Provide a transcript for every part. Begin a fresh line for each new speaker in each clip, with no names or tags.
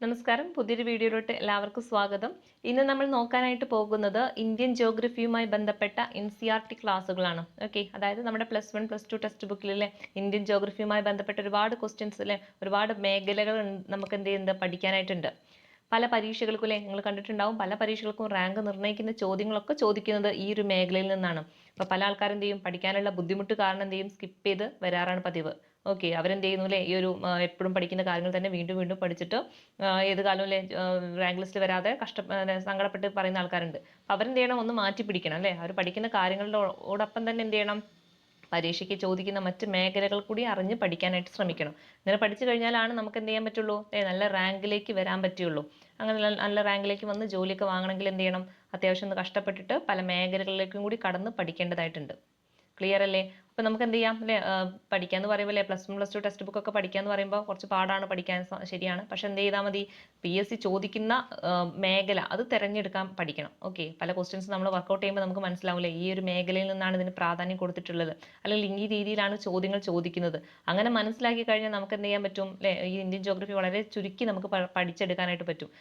നമസ്കാരം, പുതിയൊരു വീഡിയോയിലോട്ട് എല്ലാവർക്കും സ്വാഗതം. ഇന്ന് നമ്മൾ നോക്കാനായിട്ട് പോകുന്നത് ഇന്ത്യൻ ജിയോഗ്രഫിയുമായി ബന്ധപ്പെട്ട NCERT ക്ലാസ്സുകളാണ്. ഓക്കെ, അതായത് നമ്മുടെ +1 +2 ടെക്സ്റ്റ് ബുക്കിലെ ഇന്ത്യൻ ജിയോഗ്രഫിയുമായി ബന്ധപ്പെട്ട ഒരുപാട് ക്വസ്റ്റ്യൻസ് അല്ലെ, ഒരുപാട് മേഖലകൾ നമുക്ക് എന്ത് ചെയ്യുന്നത് പഠിക്കാനായിട്ടുണ്ട്. പല പരീക്ഷകൾക്കും അല്ലെ നിങ്ങൾ കണ്ടിട്ടുണ്ടാവും, പല പരീക്ഷകൾക്കും റാങ്ക് നിർണ്ണയിക്കുന്ന ചോദ്യങ്ങളൊക്കെ ചോദിക്കുന്നത് ഈ ഒരു മേഖലയിൽ നിന്നാണ്. അപ്പോൾ പല ആൾക്കാരും എന്ത് ചെയ്യും, പഠിക്കാനുള്ള ബുദ്ധിമുട്ട് കാരണം എന്ത് ചെയ്യും, സ്കിപ്പ് ചെയ്ത് വരാറാണ് പതിവ്. ഓക്കെ, അവരെന്ത് ചെയ്യുന്നു അല്ലേ, ഈ ഒരു എപ്പോഴും പഠിക്കുന്ന കാര്യങ്ങൾ തന്നെ വീണ്ടും വീണ്ടും പഠിച്ചിട്ട് ഏത് കാലവും അല്ലേ റാങ്ക് ലിസ്റ്റ് വരാതെ സങ്കടപ്പെട്ട് പറയുന്ന ആൾക്കാരുണ്ട്. അപ്പം അവരെന്ത് ചെയ്യണം, ഒന്ന് മാറ്റി പിടിക്കണം അല്ലേ. അവർ പഠിക്കുന്ന കാര്യങ്ങളോടൊപ്പം തന്നെ എന്ത് ചെയ്യണം, പരീക്ഷയ്ക്ക് ചോദിക്കുന്ന മറ്റ് മേഖലകൾ കൂടി അറിഞ്ഞ് പഠിക്കാനായിട്ട് ശ്രമിക്കണം. ഇങ്ങനെ പഠിച്ചു കഴിഞ്ഞാലാണ് നമുക്ക് എന്ത് ചെയ്യാൻ പറ്റുള്ളൂ, നല്ല റാങ്കിലേക്ക് വരാൻ പറ്റുള്ളൂ. അങ്ങനെ നല്ല റാങ്കിലേക്ക് വന്ന് ജോലിയൊക്കെ വാങ്ങണമെങ്കിൽ എന്ത് ചെയ്യണം, അത്യാവശ്യം ഒന്ന് കഷ്ടപ്പെട്ടിട്ട് പല മേഖലകളിലേക്കും കൂടി കടന്ന് പഠിക്കേണ്ടതായിട്ടുണ്ട്. ക്ലിയർ അല്ലേ? അപ്പം നമുക്ക് എന്ത് ചെയ്യാം അല്ലേ, പഠിക്കാന്ന് പറയുമ്പോൾ അല്ലേ +1 +2 ടെക്സ്റ്റ് ബുക്ക് ഒക്കെ പഠിക്കാന്ന് പറയുമ്പോൾ കുറച്ച് പാടാണ് പഠിക്കാൻ, ശരിയാണ്. പക്ഷെ എന്ത് ചെയ്താൽ മതി, PSC ചോദിക്കുന്ന മേഖല അത് തിരഞ്ഞെടുക്കാൻ പഠിക്കണം. ഓക്കെ, പല ക്വസ്റ്റ്യൻസ് നമ്മൾ വർക്കൗട്ട് ചെയ്യുമ്പോൾ നമുക്ക് മനസ്സിലാവില്ലേ, ഈ ഒരു മേഖലയിൽ നിന്നാണ് ഇതിന് പ്രാധാന്യം കൊടുത്തിട്ടുള്ളത്, അല്ലെങ്കിൽ ഈ രീതിയിലാണ് ചോദ്യങ്ങൾ ചോദിക്കുന്നത്. അങ്ങനെ മനസ്സിലാക്കി കഴിഞ്ഞാൽ നമുക്ക് എന്ത് ചെയ്യാൻ പറ്റും അല്ലേ, ഈ ഇന്ത്യൻ ജോഗ്രഫി വളരെ ചുരുക്കി നമുക്ക് പഠിച്ചെടുക്കാനായിട്ട് പറ്റും.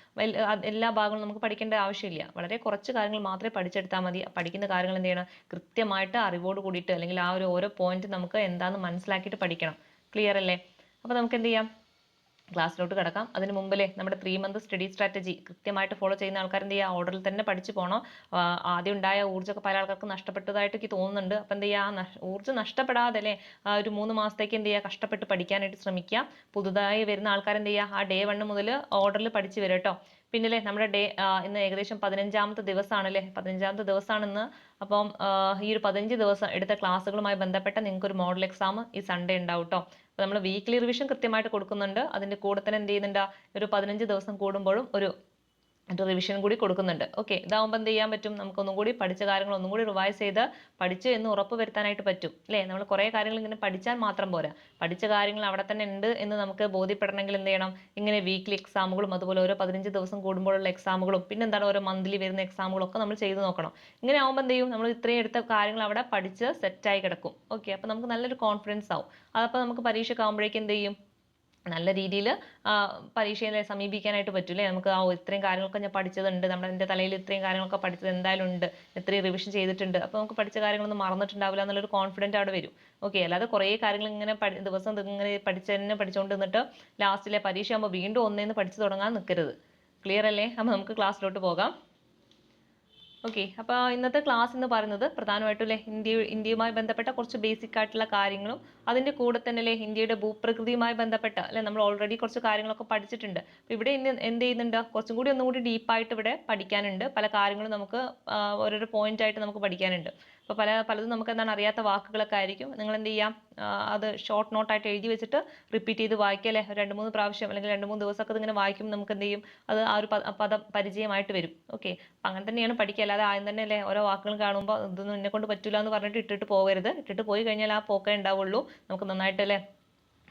എല്ലാ ഭാഗങ്ങളും നമുക്ക് പഠിക്കേണ്ട ആവശ്യമില്ല, വളരെ കുറച്ച് കാര്യങ്ങൾ മാത്രമേ പഠിച്ചെടുത്താൽ മതി. പഠിക്കുന്ന കാര്യങ്ങൾ എന്ത് ചെയ്യണം, കൃത്യമായിട്ട് അറിവോട് കൂടിയിട്ട്, അല്ലെങ്കിൽ ആ ഒരു ഓരോ പോയിന്റ് നമുക്ക് എന്താണെന്ന് മനസ്സിലാക്കിയിട്ട് പഠിക്കണം. ക്ലിയർ അല്ലേ? അപ്പോൾ നമുക്ക് എന്ത് ചെയ്യാം, ക്ലാസ്സിലോട്ട് കിടക്കാം. അതിന് മുമ്പിലെ നമ്മുടെ 3 മന്ത് സ്റ്റഡി സ്ട്രാറ്റജി കൃത്യമായിട്ട് ഫോളോ ചെയ്യുന്ന ആൾക്കാർ എന്ത് ചെയ്യുക, ഓർഡറിൽ തന്നെ പഠിച്ചു പോകണം. ആദ്യം ഉണ്ടായ ഊർജ്ജമൊക്കെ പല ആൾക്കാർക്ക് നഷ്ടപ്പെട്ടതായിട്ട് എനിക്ക് തോന്നുന്നുണ്ട്. അപ്പം എന്ത് ചെയ്യുക, ഊർജ്ജം നഷ്ടപ്പെടാതെ അല്ലേ, ഒരു 3 മാസത്തേക്ക് എന്ത് ചെയ്യുക, കഷ്ടപ്പെട്ട് പഠിക്കാനായിട്ട് ശ്രമിക്കുക. പുതുതായി വരുന്ന ആൾക്കാർ എന്ത് ചെയ്യുക, ആ ഡേ 1 മുതൽ ഓർഡറിൽ പഠിച്ച് വരും കേട്ടോ. പിന്നല്ലേ നമ്മുടെ ഇന്ന് ഏകദേശം 15ാമത്തെ ദിവസമാണല്ലേ, 15ാമത്തെ ദിവസമാണ് ഇന്ന്. അപ്പം ഈ ഒരു 15 ദിവസം എടുത്ത ക്ലാസ്സുകളുമായി ബന്ധപ്പെട്ട നിങ്ങൾക്ക് ഒരു മോഡൽ എക്സാം ഈ സൺഡേ ഉണ്ടാവും കേട്ടോ. അപ്പോൾ നമ്മൾ വീക്ക്ലി റിവിഷൻ കൃത്യമായിട്ട് കൊടുക്കുന്നുണ്ട്. അതിൻ്റെ കൂടെ തന്നെ എന്ത് ചെയ്യുന്നുണ്ട്, ഒരു 15 ദിവസം കൂടുമ്പോഴും ഒരു റിവിഷൻ കൂടി കൊടുക്കുന്നുണ്ട്. ഓക്കെ, ഇതാവുമ്പോൾ എന്ത് ചെയ്യാൻ പറ്റും, നമുക്കൊന്നും കൂടി പഠിച്ച കാര്യങ്ങൾ ഒന്നും കൂടി റിവൈസ് ചെയ്ത് പഠിച്ചു എന്ന് ഉറപ്പ് വരുത്താനായിട്ട് പറ്റും അല്ലേ. നമ്മൾ കുറേ കാര്യങ്ങൾ ഇങ്ങനെ പഠിച്ചാൽ മാത്രം പോരാ, പഠിച്ച കാര്യങ്ങൾ അവിടെ തന്നെ ഉണ്ട് എന്ന് നമുക്ക് ബോധ്യപ്പെടണമെങ്കിൽ എന്ത് ചെയ്യണം, ഇങ്ങനെ വീക്ക്ലി എക്സാമുകളും അതുപോലെ ഓരോ 15 ദിവസം കൂടുമ്പോഴുള്ള എക്സാമുകളും പിന്നെ എന്താണ് ഓരോ മന്ത്ലി വരുന്ന എക്സാമുകളും ഒക്കെ നമ്മൾ ചെയ്ത് നോക്കണം. ഇങ്ങനെ ആവുമ്പോൾ എന്ത് ചെയ്യും, നമ്മൾ ഇത്രയും എടുത്ത കാര്യങ്ങൾ അവിടെ പഠിച്ച് സെറ്റായി കിടക്കും. ഓക്കെ, അപ്പോൾ നമുക്ക് നല്ലൊരു കോൺഫിഡൻസ് ആവും. അതപ്പോൾ നമുക്ക് പരീക്ഷയ്ക്ക് ആകുമ്പോഴേക്കും എന്ത് ചെയ്യും, നല്ല രീതിയിൽ പരീക്ഷയെ സമീപിക്കാനായിട്ട് പറ്റൂലേ. നമുക്ക് ഇത്രയും കാര്യങ്ങളൊക്കെ ഞാൻ പഠിച്ചതുണ്ട്, എൻ്റെ തലയിൽ ഇത്രയും കാര്യങ്ങളൊക്കെ പഠിച്ചത് എന്തായാലും ഉണ്ട്, ഇത്രയും റിവിഷൻ ചെയ്തിട്ടുണ്ട്, അപ്പോൾ നമുക്ക് പഠിച്ച കാര്യങ്ങളൊന്നും മറന്നിട്ടുണ്ടാവില്ല എന്നുള്ളൊരു കോൺഫിഡൻറ്റ് അവിടെ വരും. ഓക്കെ, അല്ലാതെ കുറേ കാര്യങ്ങൾ ഇങ്ങനെ ദിവസം ഇങ്ങനെ തന്നെ പഠിച്ചുകൊണ്ട് നിന്നിട്ട് ലാസ്റ്റിലെ പരീക്ഷ ആകുമ്പോൾ വീണ്ടും ഒന്നേന്ന് പഠിച്ചു തുടങ്ങാൻ നിൽക്കരുത്. ക്ലിയർ അല്ലേ? അപ്പോൾ നമുക്ക് ക്ലാസ്സിലോട്ട് പോകാം. ഓക്കെ, അപ്പോൾ ഇന്നത്തെ ക്ലാസ് എന്ന് പറയുന്നത് പ്രധാനമായിട്ടും അല്ലേ ഇന്ത്യയുമായി ബന്ധപ്പെട്ട കുറച്ച് ബേസിക് ആയിട്ടുള്ള കാര്യങ്ങളും അതിൻ്റെ കൂടെ തന്നെ അല്ലേ ഇന്ത്യയുടെ ഭൂപ്രകൃതിയുമായി ബന്ധപ്പെട്ട അല്ലെ നമ്മൾ ഓൾറെഡി കുറച്ച് കാര്യങ്ങളൊക്കെ പഠിച്ചിട്ടുണ്ട്. അപ്പോൾ ഇവിടെ ഇന്ന് എന്ത് ചെയ്യുന്നുണ്ട്, കുറച്ചും കൂടി ഒന്നും കൂടി ഡീപ്പായിട്ട് ഇവിടെ പഠിക്കാനുണ്ട്. പല കാര്യങ്ങളും നമുക്ക് ഓരോരോ പോയിന്റ് ആയിട്ട് നമുക്ക് പഠിക്കാനുണ്ട്. അപ്പോൾ പലതും നമുക്ക് എന്താണ് അറിയാത്ത വാക്കുകളൊക്കെ ആയിരിക്കും. നിങ്ങൾ എന്ത് ചെയ്യാം, അത് ഷോർട്ട് നോട്ടായിട്ട് എഴുതി വെച്ചിട്ട് റിപ്പീറ്റ് ചെയ്ത് വായിക്കുക അല്ലേ. 2-3 പ്രാവശ്യം അല്ലെങ്കിൽ 2-3 ദിവസമൊക്കെ ഇതിങ്ങനെ വായിക്കുമ്പോൾ നമുക്ക് എന്ത് ചെയ്യും, അത് ആ ഒരു പദം പരിചയമായിട്ട് വരും. ഓക്കെ, അങ്ങനെ തന്നെയാണ് പഠിക്കുക. അല്ലാതെ ആദ്യം തന്നെ അല്ലേ ഓരോ വാക്കുകൾ കാണുമ്പോൾ ഇതൊന്നും എന്നെ കൊണ്ട് പറ്റില്ല എന്ന് പറഞ്ഞിട്ട് ഇട്ടിട്ട് പോകരുത്. ഇട്ടിട്ട് പോയി കഴിഞ്ഞാൽ ആ പോക്കേ ഉണ്ടാവുള്ളൂ. നമുക്ക് നന്നായിട്ടല്ലേ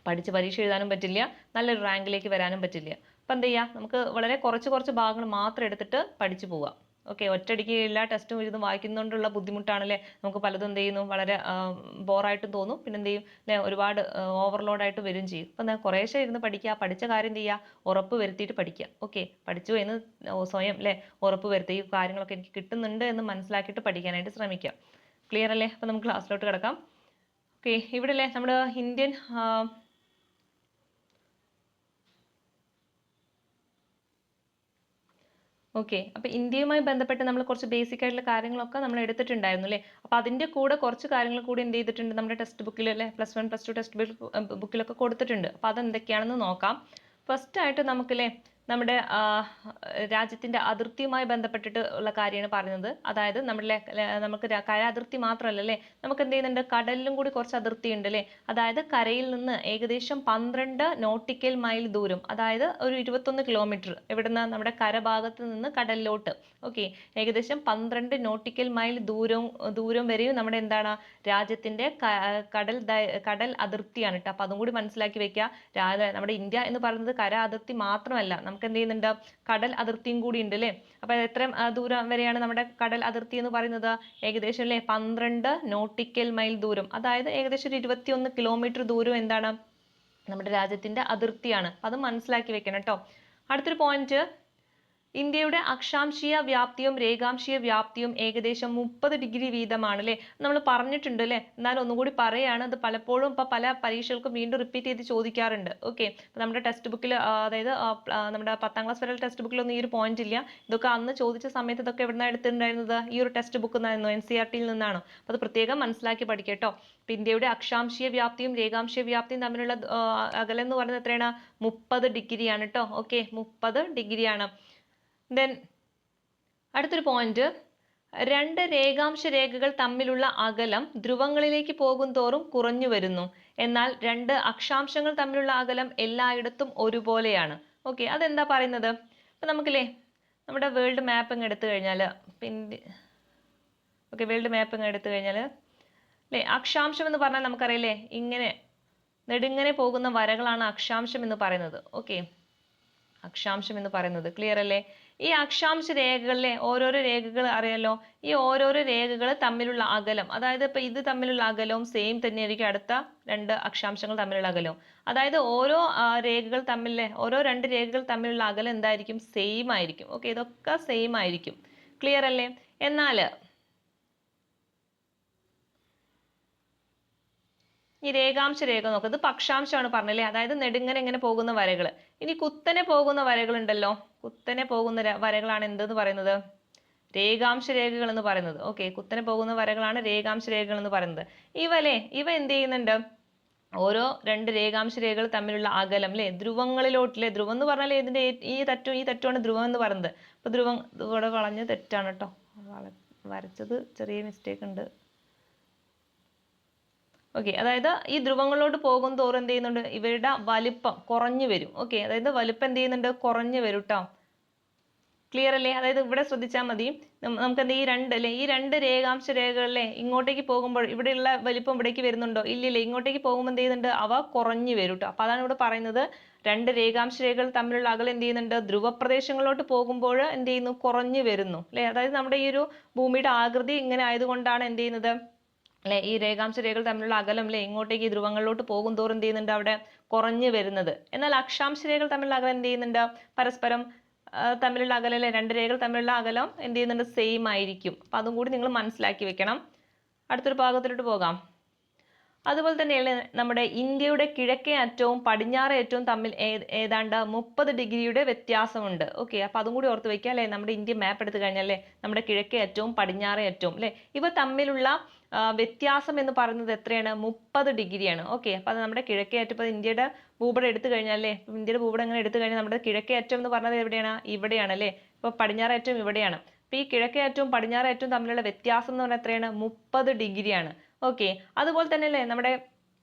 പഠിച്ച് പരീക്ഷ എഴുതാനും പറ്റില്ല, നല്ലൊരു റാങ്കിലേക്ക് വരാനും പറ്റില്ല. അപ്പം എന്ത് ചെയ്യുക, നമുക്ക് വളരെ കുറച്ച് ഭാഗങ്ങൾ മാത്രം എടുത്തിട്ട് പഠിച്ചു പോവുക. ഓക്കെ, ഒറ്റയടിക്ക് എല്ലാ ടെസ്റ്റും ഇതും വായിക്കുന്നതുകൊണ്ടുള്ള ബുദ്ധിമുട്ടാണല്ലേ, നമുക്ക് പലതും എന്ത് ചെയ്യുന്നു, വളരെ ബോറായിട്ടും തോന്നും. പിന്നെ എന്ത് ചെയ്യും അല്ലേ, ഒരുപാട് ഓവർലോഡായിട്ട് വരും ചെയ്യും. അപ്പം എന്താ, കുറേശ്ശെ ഇരുന്ന് പഠിക്കുക, പഠിച്ച കാര്യം എന്ത് ചെയ്യുക, ഉറപ്പ് വരുത്തിയിട്ട് പഠിക്കുക. ഓക്കെ, പഠിച്ചു എന്ന് സ്വയം അല്ലേ ഉറപ്പ് വരുത്തി ഈ കാര്യങ്ങളൊക്കെ എനിക്ക് കിട്ടുന്നുണ്ട് എന്ന് മനസ്സിലാക്കിയിട്ട് പഠിക്കാനായിട്ട് ശ്രമിക്കുക. ക്ലിയർ അല്ലേ? അപ്പം നമുക്ക് ക്ലാസ്സിലോട്ട് കിടക്കാം. ഓക്കെ, ഇവിടെ അല്ലേ നമ്മുടെ ഇന്ത്യൻ ഓക്കെ, അപ്പോൾ ഇന്ത്യയുമായി ബന്ധപ്പെട്ട് നമ്മൾ കുറച്ച് ബേസിക് ആയിട്ടുള്ള കാര്യങ്ങളൊക്കെ നമ്മൾ എടുത്തിട്ടുണ്ടായിരുന്നു അല്ലേ. അപ്പോൾ അതിൻ്റെ കൂടെ കുറച്ച് കാര്യങ്ങൾ കൂടി എന്ത് ചെയ്തിട്ടുണ്ട്, നമ്മുടെ ടെക്സ്റ്റ് ബുക്കിൽ അല്ലേ +1 +2 ടെക്സ്റ്റ് ബുക്കിലൊക്കെ കൊടുത്തിട്ടുണ്ട്. അപ്പോൾ അതെന്തൊക്കെയാണെന്ന് നോക്കാം. ഫസ്റ്റ് ആയിട്ട് നമുക്കല്ലേ നമ്മുടെ രാജ്യത്തിൻ്റെ അതിർത്തിയുമായി ബന്ധപ്പെട്ടിട്ട് ഉള്ള കാര്യമാണ് പറയുന്നത്. അതായത് നമുക്ക് കര അതിർത്തി മാത്രമല്ല അല്ലേ, നമുക്ക് എന്ത് ചെയ്യുന്നുണ്ട്, കടലിലും കൂടി കുറച്ച് അതിർത്തി ഉണ്ട് അല്ലേ. അതായത് കരയിൽ നിന്ന് ഏകദേശം 12 നോട്ടിക്കൽ മൈൽ ദൂരം, അതായത് ഒരു 21 കിലോമീറ്റർ ഇവിടുന്ന് നമ്മുടെ കരഭാഗത്ത് നിന്ന് കടലിലോട്ട്. ഓക്കെ, ഏകദേശം 12 നോട്ടിക്കൽ മൈൽ ദൂരം വരെയും നമ്മുടെ എന്താണ് രാജ്യത്തിൻ്റെ കടൽ അതിർത്തിയാണ് കേട്ടോ. അപ്പം അതും കൂടി മനസ്സിലാക്കി വെക്കുക. നമ്മുടെ ഇന്ത്യ എന്ന് പറയുന്നത് കര അതിർത്തി മാത്രമല്ല, നമുക്ക് എന്ത് ചെയ്യുന്നുണ്ട്, കടൽ അതിർത്തിയും കൂടി ഉണ്ട് അല്ലേ. അപ്പൊ എത്ര ദൂരം വരെയാണ് നമ്മുടെ കടൽ അതിർത്തി എന്ന് പറയുന്നത്, ഏകദേശം അല്ലേ 12 നോട്ടിക്കൽ മൈൽ ദൂരം, അതായത് ഏകദേശം ഒരു 21 കിലോമീറ്റർ ദൂരം എന്താണ് നമ്മുടെ രാജ്യത്തിന്റെ അതിർത്തിയാണ്. അത് മനസ്സിലാക്കി വെക്കണം കേട്ടോ. അടുത്തൊരു പോയിന്റ്, ഇന്ത്യയുടെ അക്ഷാംശീയ വ്യാപ്തിയും രേഖാംശീയ വ്യാപ്തിയും ഏകദേശം 30 ഡിഗ്രി വീതമാണ് അല്ലേ. നമ്മൾ പറഞ്ഞിട്ടുണ്ട് അല്ലേ, എന്നാലും ഒന്നുകൂടി പറയാണ്. അത് പലപ്പോഴും ഇപ്പൊ പല പരീക്ഷകൾക്കും വീണ്ടും റിപ്പീറ്റ് ചെയ്ത് ചോദിക്കാറുണ്ട്. ഓക്കെ, നമ്മുടെ ടെക്സ്റ്റ് ബുക്കിൽ, അതായത് നമ്മുടെ 10ാം ക്ലാസ് വരെ ടെക്സ്റ്റ് ബുക്കിലൊന്നും ഈ ഒരു പോയിന്റ് ഇല്ല. ഇതൊക്കെ അന്ന് ചോദിച്ച സമയത്ത് ഇതൊക്കെ എവിടുന്നാണ് എടുത്തിട്ടുണ്ടായിരുന്നത്? ഈ ഒരു ടെക്സ്റ്റ് ബുക്കിൽ നിന്നായിരുന്നു, NCERT-യിൽ നിന്നാണ്. അപ്പോൾ അത് പ്രത്യേകം മനസ്സിലാക്കി പഠിക്കട്ടോ. ഇപ്പൊ ഇന്ത്യയുടെ അക്ഷാംശീയ വ്യാപ്തിയും രേഖാംശീയ വ്യാപ്തിയും തമ്മിലുള്ള അകലം എന്ന് പറയുന്നത് എത്രയാണ്? 30 ഡിഗ്രിയാണ് കേട്ടോ. ഓക്കെ, 30 ഡിഗ്രിയാണ്. ദെൻ അടുത്തൊരു പോയിന്റ്, രണ്ട് രേഖാംശ രേഖകൾ തമ്മിലുള്ള അകലം ധ്രുവങ്ങളിലേക്ക് പോകും തോറും കുറഞ്ഞു വരുന്നു. എന്നാൽ രണ്ട് അക്ഷാംശങ്ങൾ തമ്മിലുള്ള അകലം എല്ലായിടത്തും ഒരുപോലെയാണ്. ഓക്കെ, അതെന്താ പറയുന്നത്? അപ്പൊ നമുക്കില്ലേ നമ്മുടെ വേൾഡ് മാപ്പ് ഇങ്ങ് എടുത്തു കഴിഞ്ഞാൽ, പിന്നെ ഓക്കെ വേൾഡ് മാപ്പ് ഇങ്ങ് എടുത്തു കഴിഞ്ഞാൽ അല്ലേ, അക്ഷാംശം എന്ന് പറഞ്ഞാൽ നമുക്കറിയില്ലേ, ഇങ്ങനെ നെടുങ്ങനെ പോകുന്ന വരകളാണ് അക്ഷാംശം എന്ന് പറയുന്നത്. ഓക്കെ, അക്ഷാംശം എന്ന് പറയുന്നത് ക്ലിയർ അല്ലേ? ഈ അക്ഷാംശ രേഖകളിലെ ഓരോരോ രേഖകൾ അറിയാലോ, ഈ ഓരോരോ രേഖകൾ തമ്മിലുള്ള അകലം, അതായത് ഇപ്പൊ ഇത് തമ്മിലുള്ള അകലവും സെയിം തന്നെയായിരിക്കും അടുത്ത രണ്ട് അക്ഷാംശങ്ങൾ തമ്മിലുള്ള അകലവും. അതായത് ഓരോ രേഖകൾ തമ്മിലെ ഓരോ രണ്ട് രേഖകൾ തമ്മിലുള്ള അകലം എന്തായിരിക്കും? സെയിം ആയിരിക്കും. ഓക്കെ, ഇതൊക്കെ സെയിം ആയിരിക്കും. ക്ലിയർ അല്ലേ? എന്നാൽ ഈ രേഖാംശ രേഖ നോക്കുക, ഇത് പക്ഷാംശമാണ് പറഞ്ഞല്ലേ, അതായത് നെടുങ്ങനെ ഇങ്ങനെ പോകുന്ന വരകൾ. ഇനി കുത്തനെ പോകുന്ന വരകൾ ഉണ്ടല്ലോ, കുത്തനെ പോകുന്ന വരകളാണ് എന്തെന്ന് പറയുന്നത്? രേഖാംശ രേഖകൾ എന്ന് പറയുന്നത്. ഓക്കെ, കുത്തനെ പോകുന്ന വരകളാണ് രേഖാംശ രേഖകൾ എന്ന് പറയുന്നത്. ഇവ എന്ത് ചെയ്യുന്നുണ്ട്? ഓരോ രണ്ട് രേഖാംശ രേഖകൾ തമ്മിലുള്ള അകലം അല്ലെ, ധ്രുവങ്ങളിലോട്ടില്ലേ, ധ്രുവം എന്ന് പറഞ്ഞാൽ ഇതിന്റെ ഈ തറ്റുമാണ് ധ്രുവം എന്ന് പറയുന്നത്. അപ്പൊ ധ്രുവം ഇവിടെ വളഞ്ഞ് തെറ്റാണ് കേട്ടോ, വരച്ചത് ചെറിയ മിസ്റ്റേക്ക് ഉണ്ട്. ഓക്കെ, അതായത് ഈ ധ്രുവങ്ങളോട് പോകും തോറും എന്ത് ചെയ്യുന്നുണ്ട്? ഇവരുടെ വലിപ്പം കുറഞ്ഞു വരും. ഓക്കെ, അതായത് വലിപ്പം എന്ത് ചെയ്യുന്നുണ്ട്? കുറഞ്ഞു വരും കേട്ടോ. ക്ലിയർ അല്ലേ? അതായത് ഇവിടെ ശ്രദ്ധിച്ചാൽ മതി, നമുക്ക് എന്താ ഈ രണ്ട് രേഖാംശ രേഖകളിലെ ഇങ്ങോട്ടേക്ക് പോകുമ്പോൾ ഇവിടെയുള്ള വലിപ്പം ഇവിടേക്ക് വരുന്നുണ്ടോ? ഇല്ലില്ല, ഇങ്ങോട്ടേക്ക് പോകുമ്പോൾ എന്ത് ചെയ്യുന്നുണ്ട്? അവ കുറഞ്ഞു വരും കേട്ടോ. അപ്പൊ അതാണ് ഇവിടെ പറയുന്നത്, രണ്ട് രേഖാംശ രേഖകൾ തമ്മിലുള്ള അകലം എന്ത് ചെയ്യുന്നുണ്ട്? ധ്രുവപ്രദേശങ്ങളിലോട്ട് പോകുമ്പോൾ എന്ത് ചെയ്യുന്നു? കുറഞ്ഞു വരുന്നു അല്ലെ. അതായത് നമ്മുടെ ഈ ഒരു ഭൂമിയുടെ ആകൃതി ഇങ്ങനെ ആയതുകൊണ്ടാണ് എന്ത് ചെയ്യുന്നത് അല്ലെ, ഈ രേഖാംശ രേഖകൾ തമ്മിലുള്ള അകലം അല്ലെ ഇങ്ങോട്ടേക്ക് ഈ ധ്രുവങ്ങളിലോട്ട് പോകും തോറും എന്ത് ചെയ്യുന്നുണ്ട്? അവിടെ കുറഞ്ഞു വരുന്നത്. എന്നാൽ അക്ഷാംശ രേഖകൾ തമ്മിലുള്ള അകലം എന്ത് ചെയ്യുന്നുണ്ട്? പരസ്പരം തമ്മിലുള്ള അകലം അല്ലെ, രണ്ട് രേഖകൾ തമ്മിലുള്ള അകലം എന്ത് ചെയ്യുന്നുണ്ട്? സെയിം ആയിരിക്കും. അപ്പൊ അതും കൂടി നിങ്ങൾ മനസ്സിലാക്കി വെക്കണം. അടുത്തൊരു ഭാഗത്തിലോട്ട് പോകാം. അതുപോലെ തന്നെയാണ് നമ്മുടെ ഇന്ത്യയുടെ കിഴക്കേ അറ്റവും പടിഞ്ഞാറേ അറ്റവും തമ്മിൽ ഏതാണ്ട് 30 ഡിഗ്രിയുടെ വ്യത്യാസമുണ്ട്. ഓക്കെ, അപ്പൊ അതും കൂടി ഓർത്ത് വെക്കുക അല്ലെ. നമ്മുടെ ഇന്ത്യ മാപ്പ് എടുത്തു കഴിഞ്ഞാൽ അല്ലെ, നമ്മുടെ കിഴക്കേ അറ്റവും പടിഞ്ഞാറേ അറ്റവും അല്ലെ, ഇവ തമ്മിലുള്ള വ്യത്യാസം എന്ന് പറയുന്നത് എത്രയാണ്? 30 ഡിഗ്രിയാണ്. ഓക്കെ, അപ്പൊ അത് നമ്മുടെ കിഴക്കേ അറ്റം, ഇപ്പൊ ഇന്ത്യയുടെ ഭൂപടം എടുത്തു കഴിഞ്ഞാൽ അല്ലെ, ഇന്ത്യയുടെ ഭൂപടം എങ്ങനെ എടുത്തു കഴിഞ്ഞാൽ നമ്മുടെ കിഴക്കേ അറ്റം എന്ന് പറഞ്ഞത് എവിടെയാണ്? ഇവിടെയാണ് അല്ലെ. ഇപ്പൊ പടിഞ്ഞാറേ അറ്റം ഇവിടെയാണ്. അപ്പൊ ഈ കിഴക്കേ അറ്റവും പടിഞ്ഞാറേ അറ്റവും തമ്മിലുള്ള വ്യത്യാസം എന്ന് പറഞ്ഞാൽ എത്രയാണ്? 30 ഡിഗ്രിയാണ്. ഓക്കെ, അതുപോലെ തന്നെ അല്ലേ നമ്മുടെ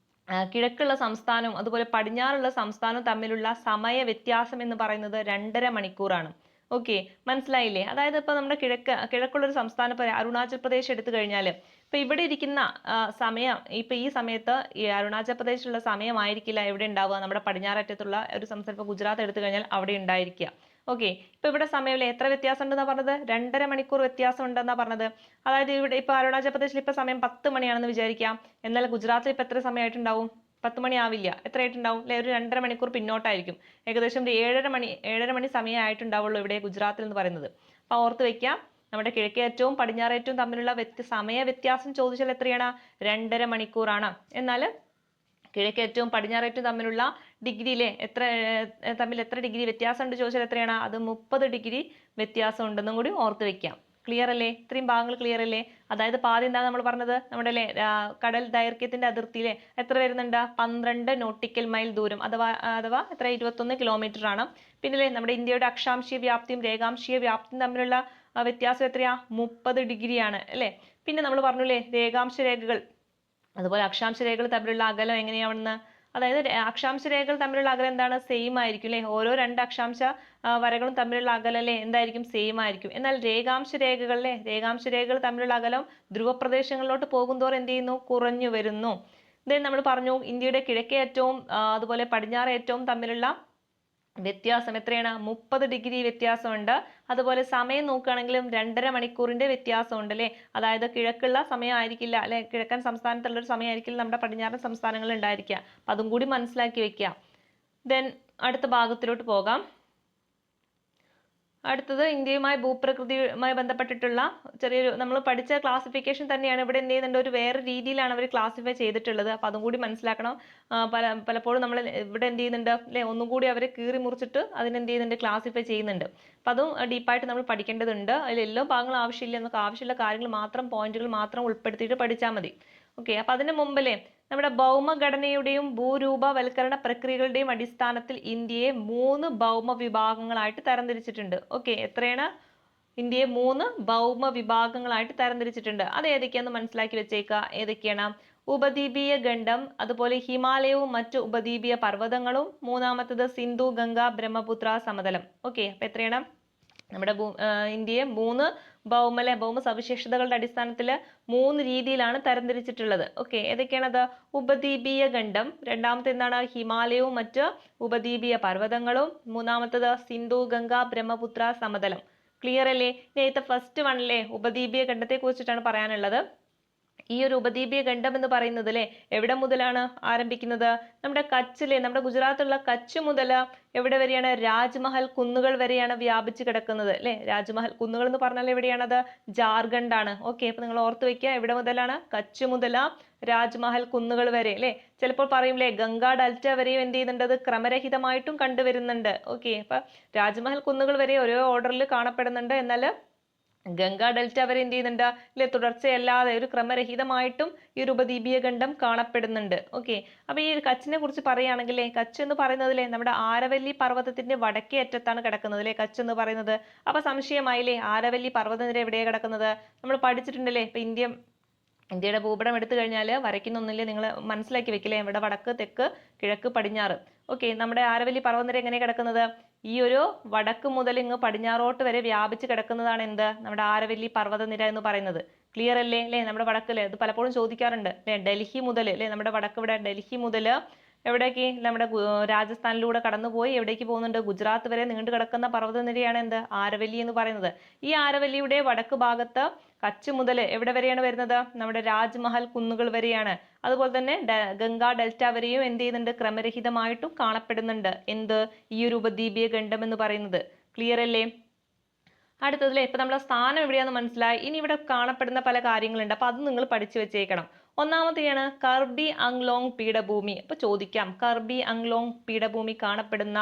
കിഴക്കുള്ള സംസ്ഥാനവും അതുപോലെ പടിഞ്ഞാറുള്ള സംസ്ഥാനവും തമ്മിലുള്ള സമയ വ്യത്യാസം എന്ന് പറയുന്നത് 2.5 മണിക്കൂറാണ്. ഓക്കെ, മനസ്സിലായില്ലേ? അതായത് ഇപ്പൊ നമ്മുടെ കിഴക്കുള്ള ഒരു സംസ്ഥാനം, ഇപ്പൊ അരുണാചൽ പ്രദേശ് എടുത്തു കഴിഞ്ഞാൽ ഇപ്പൊ ഇവിടെ ഇരിക്കുന്ന സമയം, ഇപ്പൊ ഈ സമയത്ത് ഈ അരുണാചൽ പ്രദേശിലുള്ള സമയമായിരിക്കില്ല എവിടെ ഉണ്ടാവുക? നമ്മുടെ പടിഞ്ഞാററ്റത്തുള്ള ഒരു സംസ്ഥാനം, ഇപ്പൊ ഗുജറാത്ത് എടുത്തു കഴിഞ്ഞാൽ അവിടെ ഉണ്ടായിരിക്കുക. ഓക്കെ, ഇപ്പൊ ഇവിടെ സമയമില്ലേ എത്ര വ്യത്യാസം ഉണ്ടെന്നാ പറഞ്ഞത്? 2.5 മണിക്കൂർ വ്യത്യാസം ഉണ്ടെന്നാ പറഞ്ഞത്. അതായത് ഇവിടെ ഇപ്പൊ അരുണാചൽ പ്രദേശിൽ ഇപ്പൊ സമയം 10 മണിയാണെന്ന് വിചാരിക്കാം. എന്നാൽ ഗുജറാത്തിൽ ഇപ്പൊ എത്ര സമയമായിട്ടുണ്ടാവും? 10 മണി ആവില്ല. എത്ര ആയിട്ടുണ്ടാവും അല്ലെ? ഒരു 2.5 മണിക്കൂർ പിന്നോട്ടായിരിക്കും. ഏകദേശം ഒരു 7:30 മണി സമയമായിട്ടുണ്ടാവുള്ളൂ ഇവിടെ ഗുജറാത്തിൽ എന്ന് പറയുന്നത്. അപ്പൊ ഓർത്ത് വെക്കാം, നമ്മുടെ കിഴക്കേ അറ്റവും പടിഞ്ഞാറേ അറ്റവും തമ്മിലുള്ള സമയ വ്യത്യാസം ചോദിച്ചാൽ എത്രയാണ്? 2.5 മണിക്കൂറാണ്. എന്നാൽ കിഴക്കേ അറ്റവും പടിഞ്ഞാറേ അറ്റവും തമ്മിലുള്ള ഡിഗ്രിയിലെ തമ്മിൽ എത്ര ഡിഗ്രി വ്യത്യാസം ഉണ്ട് ചോദിച്ചാൽ എത്രയാണ്? അത് 30 ഡിഗ്രി വ്യത്യാസം ഉണ്ടെന്നും കൂടി ഓർത്ത് വെക്കാം. ക്ലിയർ അല്ലേ? ഇത്രയും ഭാഗങ്ങൾ ക്ലിയർ അല്ലേ? അതായത് പാതി എന്താണ് നമ്മൾ പറഞ്ഞത്? നമ്മുടെ അല്ലെ കടൽ ദൈർഘ്യത്തിന്റെ അതിർത്തിയിലെ എത്ര വരുന്നുണ്ട്? 12 നോട്ടിക്കൽ മൈൽ ദൂരം, അഥവാ എത്ര? 21 കിലോമീറ്റർ ആണ്. പിന്നെ നമ്മുടെ ഇന്ത്യയുടെ അക്ഷാംശീയ വ്യാപ്തിയും രേഖാംശീയ വ്യാപ്തിയും തമ്മിലുള്ള വ്യത്യാസം എത്രയാ? 30 ഡിഗ്രിയാണ് അല്ലെ. പിന്നെ നമ്മൾ പറഞ്ഞില്ലേ രേഖാംശ രേഖകൾ അതുപോലെ അക്ഷാംശ രേഖകൾ തമ്മിലുള്ള അകലം എങ്ങനെയാണെന്ന്. അതായത് അക്ഷാംശ രേഖകൾ തമ്മിലുള്ള അകലം എന്താണ്? സെയിം ആയിരിക്കും അല്ലെ. ഓരോ രണ്ട് അക്ഷാംശ വരകളും തമ്മിലുള്ള അകലം അല്ലെ എന്തായിരിക്കും? സെയിം ആയിരിക്കും. എന്നാൽ രേഖാംശ രേഖകൾ തമ്മിലുള്ള അകലം ധ്രുവപ്രദേശങ്ങളിലോട്ട് പോകുന്തോറും എന്ത് ചെയ്യുന്നു? കുറഞ്ഞു വരുന്നു. ദെൻ നമ്മൾ പറഞ്ഞു ഇന്ത്യയുടെ കിഴക്കേ അറ്റവും അതുപോലെ പടിഞ്ഞാറേ അറ്റവും തമ്മിലുള്ള വ്യത്യാസം എത്രയാണ്? 30 ഡിഗ്രി വ്യത്യാസമുണ്ട്. അതുപോലെ സമയം നോക്കുകയാണെങ്കിലും 2.5 മണിക്കൂറിന്റെ വ്യത്യാസമുണ്ട് അല്ലെ. അതായത് കിഴക്കുള്ള സമയം ആയിരിക്കില്ല അല്ലെ, കിഴക്കൻ സംസ്ഥാനത്തുള്ള ഒരു സമയം ആയിരിക്കില്ല നമ്മുടെ പടിഞ്ഞാറൻ സംസ്ഥാനങ്ങളിൽ ഉണ്ടായിരിക്കുക. അപ്പൊ അതും കൂടി മനസ്സിലാക്കി വെക്കുക. ദെൻ അടുത്ത ഭാഗത്തിലോട്ട് പോകാം. അടുത്തത് ഇന്ത്യയുമായി ഭൂപ്രകൃതിയുമായി ബന്ധപ്പെട്ടിട്ടുള്ള ചെറിയൊരു നമ്മൾ പഠിച്ച ക്ലാസിഫിക്കേഷൻ തന്നെയാണ് ഇവിടെ എന്ത് ചെയ്യുന്നുണ്ട്, ഒരു വേറെ രീതിയിലാണ് അവർ ക്ലാസിഫൈ ചെയ്തിട്ടുള്ളത്. അപ്പോൾ അതും കൂടി മനസ്സിലാക്കണം. പലപ്പോഴും നമ്മൾ ഇവിടെ എന്ത് ചെയ്യുന്നുണ്ട് അല്ലെ, ഒന്നും കൂടി അവരെ കീറി മുറിച്ചിട്ട് അതിനെന്ത് ചെയ്യുന്നുണ്ട്, ക്ലാസിഫൈ ചെയ്യുന്നുണ്ട്. അപ്പോൾ അതും ഡീപ്പായിട്ട് നമ്മൾ പഠിക്കേണ്ടതുണ്ട്. അതിൽ എല്ലാ ഭാഗങ്ങളും ആവശ്യമില്ല, നമുക്ക് ആവശ്യമുള്ള കാര്യങ്ങൾ മാത്രം, പോയിന്റുകൾ മാത്രം ഉൾപ്പെടുത്തിയിട്ട് പഠിച്ചാൽ മതി. ഓക്കെ, അപ്പം അതിന് മുമ്പിലെ നമ്മുടെ ഭൗമഘടനയുടെയും ഭൂരൂപവൽക്കരണ പ്രക്രിയകളുടെയും അടിസ്ഥാനത്തിൽ ഇന്ത്യയെ 3 ഭൗമ വിഭാഗങ്ങളായിട്ട് തരംതിരിച്ചിട്ടുണ്ട്. ഓക്കെ, എത്രയാണ്? ഇന്ത്യയെ 3 ഭൗമ വിഭാഗങ്ങളായിട്ട് തരംതിരിച്ചിട്ടുണ്ട്. അത് ഏതൊക്കെയാണെന്ന് മനസ്സിലാക്കി വെച്ചേക്കുക. ഏതൊക്കെയാണ്? ഉപദ്വീപീയ ഖണ്ഡം, അതുപോലെ ഹിമാലയവും മറ്റു ഉപദ്വീപീയ പർവ്വതങ്ങളും, മൂന്നാമത്തത് സിന്ധു ഗംഗ ബ്രഹ്മപുത്ര സമതലം. ഓക്കെ, അപ്പൊ എത്രയാണ്? നമ്മുടെ ഇന്ത്യയെ 3 ഭൗമ സവിശേഷതകളുടെ അടിസ്ഥാനത്തിൽ 3 രീതിയിലാണ് തരംതിരിച്ചിട്ടുള്ളത്. ഓക്കെ, ഏതൊക്കെയാണത്? ഉപദ്വീപീയ ഖണ്ഡം, രണ്ടാമത്തെ എന്താണ്? ഹിമാലയവും മറ്റ് ഉപദ്വീപീയ പർവ്വതങ്ങളും, മൂന്നാമത്തത് സിന്ധു ഗംഗ ബ്രഹ്മപുത്ര സമതലം. ക്ലിയർ അല്ലേ? നേരത്തെ ഫസ്റ്റ് വണ്ണിലെ ഉപദ്വീപീയ ഖണ്ഡത്തെ കുറിച്ചിട്ടാണ് പറയാനുള്ളത്. ഈ ഒരു ഉപദ്വീപീയ ഖണ്ഡം എന്ന് പറയുന്നത് അല്ലെ, എവിടെ മുതലാണ് ആരംഭിക്കുന്നത്? നമ്മുടെ കച്ചിലെ, നമ്മുടെ ഗുജറാത്തുള്ള കച്ച് മുതൽ എവിടെ വരെയാണ്? രാജ്മഹൽ കുന്നുകൾ വരെയാണ് വ്യാപിച്ചു കിടക്കുന്നത് അല്ലെ. രാജ്മഹൽ കുന്നുകൾ എന്ന് പറഞ്ഞാൽ എവിടെയാണത്? ജാർഖണ്ഡ് ആണ്. ഓക്കെ, അപ്പൊ നിങ്ങൾ ഓർത്ത് വെക്കുക, എവിടെ മുതലാണ്? കച്ച് മുതൽ രാജ്മഹൽ കുന്നുകൾ വരെ അല്ലെ. ചിലപ്പോൾ പറയും അല്ലെ, ഗംഗാ ഡെൽറ്റ വരെയും എന്ത് ചെയ്യുന്നുണ്ട്, അത് ക്രമരഹിതമായിട്ടും കണ്ടുവരുന്നുണ്ട്. ഓക്കെ, അപ്പൊ രാജ്മഹൽ കുന്നുകൾ വരെ ഓരോ ഓർഡറിൽ കാണപ്പെടുന്നുണ്ട്, എന്നാൽ ഗംഗാ ഡെൽറ്റ വരെ എന്ത് ചെയ്യുന്നുണ്ട് അല്ലെ, തുടർച്ചയല്ലാതെ ഒരു ക്രമരഹിതമായിട്ടും ഈ ഒരു ഉപദ്വീപീയ ഖണ്ഡം കാണപ്പെടുന്നുണ്ട്. ഓക്കെ, അപ്പൊ ഈ കച്ചിനെ കുറിച്ച് പറയുകയാണെങ്കിൽ കച്ച് എന്ന് പറയുന്നതിലെ നമ്മുടെ ആരവല്ലി പർവ്വതത്തിന്റെ വടക്കേ അറ്റത്താണ് കിടക്കുന്നത് അല്ലെ, കച്ച് എന്ന് പറയുന്നത്. അപ്പൊ സംശയമായില്ലേ, ആരവല്ലി പർവ്വതനിര എവിടെയാണ് കിടക്കുന്നത്? നമ്മൾ പഠിച്ചിട്ടുണ്ടല്ലേ. ഇപ്പൊ ഇന്ത്യയുടെ ഭൂപടം എടുത്തു കഴിഞ്ഞാൽ വരയ്ക്കുന്നൊന്നുമില്ല, നിങ്ങൾ മനസ്സിലാക്കി വെക്കില്ലേ, ഇവിടെ വടക്ക്, തെക്ക്, കിഴക്ക്, പടിഞ്ഞാറ്. ഓക്കെ, നമ്മുടെ ആരവല്ലി പർവ്വതനിര എങ്ങനെ കിടക്കുന്നത്? ഈ ഒരു വടക്ക് മുതൽ ഇങ്ങ് പടിഞ്ഞാറോട്ട് വരെ വ്യാപിച്ച് കിടക്കുന്നതാണ് എന്ത്, നമ്മുടെ ആരവല്ലി പർവ്വതനിര എന്ന് പറയുന്നത്. ക്ലിയർ അല്ലേ? അല്ലേ, നമ്മുടെ വടക്കല്ലേ, അത് പലപ്പോഴും ചോദിക്കാറുണ്ട് അല്ലെ. ഡൽഹി മുതൽ അല്ലെ, നമ്മുടെ വടക്ക് ഇവിടെ ഡൽഹി മുതൽ എവിടേക്ക്? നമ്മുടെ രാജസ്ഥാനിലൂടെ കടന്നുപോയി എവിടേക്ക് പോകുന്നുണ്ട്? ഗുജറാത്ത് വരെ നീണ്ടു കിടക്കുന്ന പർവ്വതനിരയാണ് എന്ത്, ആരവല്ലി എന്ന് പറയുന്നത്. ഈ ആരവല്ലിയുടെ വടക്ക് ഭാഗത്ത് കച്ച് മുതൽ എവിടെ വരെയാണ് വരുന്നത്? നമ്മുടെ രാജ്മഹൽ കുന്നുകൾ വരെയാണ്. അതുപോലെ തന്നെ ഗംഗാ ഡെൽറ്റ വരെയും എന്ത് ചെയ്യുന്നുണ്ട്? ക്രമരഹിതമായിട്ടും കാണപ്പെടുന്നുണ്ട്. എന്ത്? ഈ ഒരു ഉപദ്വീപീയ ഖണ്ഡം എന്ന് പറയുന്നത്. ക്ലിയർ അല്ലേ? അടുത്തതിലെ ഇപ്പൊ നമ്മളെ സ്ഥാനം എവിടെയാന്ന് മനസ്സിലായി. ഇനി ഇവിടെ കാണപ്പെടുന്ന പല കാര്യങ്ങളുണ്ട്, അപ്പൊ അത് നിങ്ങൾ പഠിച്ചു വെച്ചേക്കണം. ഒന്നാമത്തെയാണ് കർബി അങ്ലോങ് പീഠഭൂമി. അപ്പൊ ചോദിക്കാം, കർബി അങ്ലോങ് പീഠഭൂമി കാണപ്പെടുന്ന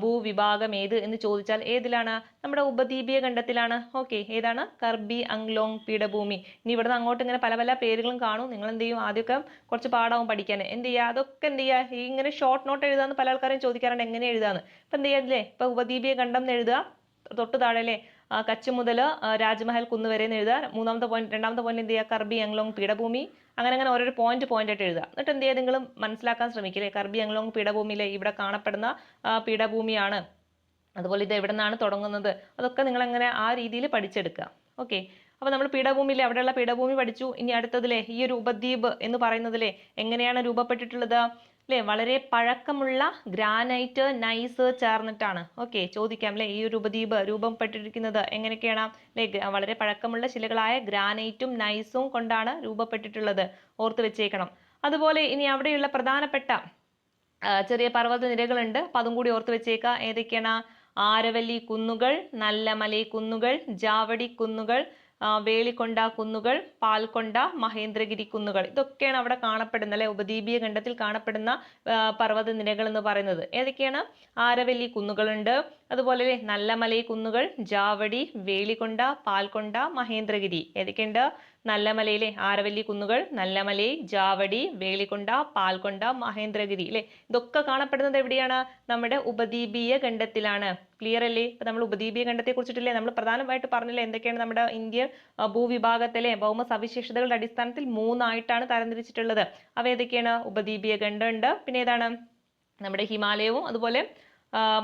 ഭൂവിഭാഗം ഏത് എന്ന് ചോദിച്ചാൽ ഏതിലാണ്? നമ്മുടെ ഉപദ്വീപീയ ഖണ്ഡത്തിലാണ്. ഓക്കെ, ഏതാണ്? കർബി അങ്ലോങ് പീഠഭൂമി. ഇനി ഇവിടുന്ന് അങ്ങോട്ട് ഇങ്ങനെ പല പല പേരുകളും കാണും. നിങ്ങൾ എന്ത് ചെയ്യും, ആദ്യമൊക്കെ കുറച്ച് പാടാവും പഠിക്കാൻ. എന്ത് ചെയ്യുക, അതൊക്കെ എന്ത് ചെയ്യുക, ഇങ്ങനെ ഷോർട്ട് നോട്ട് എഴുതാന്ന് പല ആൾക്കാരും ചോദിക്കാറുണ്ട്, എങ്ങനെ എഴുതാന്ന്. ഇപ്പൊ എന്ത് ചെയ്യാല്ലേ, ഇപ്പൊ ഉപദ്വീപീയ ഖണ്ഡം എന്ന് എഴുതുക, തൊട്ട് താഴെ കച്ച് മുതൽ രാജ്മഹൽ കുന്ന് വരെ എഴുതുക. രണ്ടാമത്തെ പോയിന്റ് എന്ത് ചെയ്യുക? കർബി അങ്ലോങ് പീഠഭൂമി. അങ്ങനെ അങ്ങനെ ഓരോ പോയിന്റ് ആയിട്ട് എഴുതുക. എന്നിട്ട് എന്ത് ചെയ്യുക, നിങ്ങൾ മനസ്സിലാക്കാൻ ശ്രമിക്കില്ലേ, കർബി അങ്ലോങ് പീഠഭൂമിയിലെ ഇവിടെ കാണപ്പെടുന്ന പീഠഭൂമിയാണ്, അതുപോലെ ഇത് എവിടെ നിന്നാണ് തുടങ്ങുന്നത്, അതൊക്കെ നിങ്ങൾ അങ്ങനെ ആ രീതിയിൽ പഠിച്ചെടുക്കുക. ഓക്കെ, അപ്പൊ നമ്മൾ പീഠഭൂമിയിലെ അവിടെയുള്ള പീഠഭൂമി പഠിച്ചു. ഇനി അടുത്തതിലെ ഈ ഒരു ഉപദ്വീപ് എന്ന് പറയുന്നതിലെ എങ്ങനെയാണ് രൂപപ്പെട്ടിട്ടുള്ളത് അല്ലെ? വളരെ പഴക്കമുള്ള ഗ്രാനൈറ്റ്, നൈസ് ചേർന്നിട്ടാണ്. ഓക്കെ, ചോദിക്കാം അല്ലെ, ഈ ഒരു ഉപദ്വീപ് രൂപപ്പെട്ടിരിക്കുന്നത് എങ്ങനെയൊക്കെയാണ് അല്ലെ? വളരെ പഴക്കമുള്ള ശിലകളായ ഗ്രാനൈറ്റും നൈസും കൊണ്ടാണ് രൂപപ്പെട്ടിട്ടുള്ളത്. ഓർത്ത് വെച്ചേക്കണം. അതുപോലെ ഇനി അവിടെയുള്ള പ്രധാനപ്പെട്ട ചെറിയ പർവ്വത നിരകളുണ്ട്, അപ്പൊ അതും കൂടി ഓർത്ത് വെച്ചേക്കുക. ഏതൊക്കെയാണ്? ആരവല്ലി കുന്നുകൾ, നല്ലമലൈ കുന്നുകൾ, ജാവടി കുന്നുകൾ, വേളിക്കൊണ്ട കുന്നുകൾ, പാൽക്കൊണ്ട, മഹേന്ദ്രഗിരി കുന്നുകൾ. ഇതൊക്കെയാണ് അവിടെ കാണപ്പെടുന്ന അല്ലെ, ഉപദ്വീപീയ ഖണ്ഡത്തിൽ കാണപ്പെടുന്ന പർവ്വത നിരകൾ എന്ന് പറയുന്നത്. ഏതൊക്കെയാണ്? ആരവല്ലി കുന്നുകളുണ്ട്, അതുപോലെ നല്ലമലൈ കുന്നുകൾ, ജാവടി, വേളിക്കൊണ്ട, പാൽക്കൊണ്ട, മഹേന്ദ്രഗിരി. ഏതൊക്കെയുണ്ട്? നല്ലമലയിലെ ആരവല്ലി കുന്നുകൾ, നല്ലമലൈ, ജാവടി, വേളിക്കൊണ്ട, പാൽക്കൊണ്ട, മഹേന്ദ്രഗിരി അല്ലെ. ഇതൊക്കെ കാണപ്പെടുന്നത് എവിടെയാണ്? നമ്മുടെ ഉപദ്വീപീയ ഖണ്ഡത്തിലാണ്. ക്ലിയർ അല്ലേ? ഇപ്പൊ നമ്മൾ ഉപദ്വീപീയ ഖണ്ഡത്തെ കുറിച്ചിട്ടില്ലേ നമ്മൾ പ്രധാനമായിട്ട് പറഞ്ഞില്ലേ, എന്തൊക്കെയാണ് നമ്മുടെ ഇന്ത്യൻ ഭൂവിഭാഗത്തിലെ ഭൗമ സവിശേഷതകളുടെ അടിസ്ഥാനത്തിൽ 3 ആയിട്ടാണ് തരംതിരിച്ചിട്ടുള്ളത്. അവ ഏതൊക്കെയാണ്? ഉപദ്വീപീയ ഖണ്ഡം ഉണ്ട്, പിന്നെ ഏതാണ്? നമ്മുടെ ഹിമാലയവും അതുപോലെ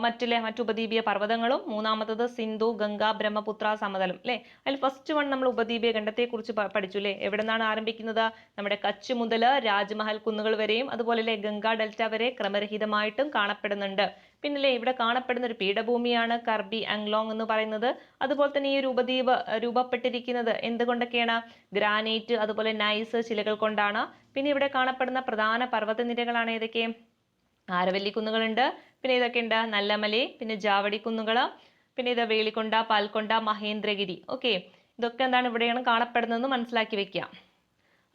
മറ്റു ഉപദ്വീപീയ പർവ്വതങ്ങളും, മൂന്നാമത്തത് സിന്ധു ഗംഗ ബ്രഹ്മപുത്ര സമതലം അല്ലെ. അതിൽ ഫസ്റ്റ് വൺ നമ്മൾ ഉപദ്വീപീയ ഖണ്ഡത്തെ കുറിച്ച് പഠിച്ചു അല്ലെ. എവിടെ നിന്നാണ് ആരംഭിക്കുന്നത്? നമ്മുടെ കച്ച് മുതൽ രാജ്മഹൽ കുന്നുകൾ വരെയും അതുപോലെ ഗംഗാ ഡെൽറ്റ വരെ ക്രമരഹിതമായിട്ടും കാണപ്പെടുന്നുണ്ട്. പിന്നെ ഇവിടെ കാണപ്പെടുന്ന ഒരു പീഠഭൂമിയാണ് കർബി അങ്ലോങ് എന്ന് പറയുന്നത്. അതുപോലെ തന്നെ ഈ ഒരു ഉപദ്വീപ് രൂപപ്പെട്ടിരിക്കുന്നത് എന്തുകൊണ്ടൊക്കെയാണ്? ഗ്രാനൈറ്റ് അതുപോലെ നൈസ് ശിലകൾ കൊണ്ടാണ്. പിന്നെ ഇവിടെ കാണപ്പെടുന്ന പ്രധാന പർവ്വത നിരകളാണ് ഏതൊക്കെ? ആരവല്ലി കുന്നുകളുണ്ട്, പിന്നെ ഇതൊക്കെ ഉണ്ട്, നല്ലമലൈ, പിന്നെ ജാവടി കുന്നുകൾ, പിന്നെ ഇത് വേളിക്കൊണ്ട, പാൽക്കൊണ്ട, മഹേന്ദ്രഗിരി. ഓക്കെ, ഇതൊക്കെ എന്താണ് ഇവിടെയാണ് കാണപ്പെടുന്നതെന്ന് മനസ്സിലാക്കി വെക്കുക.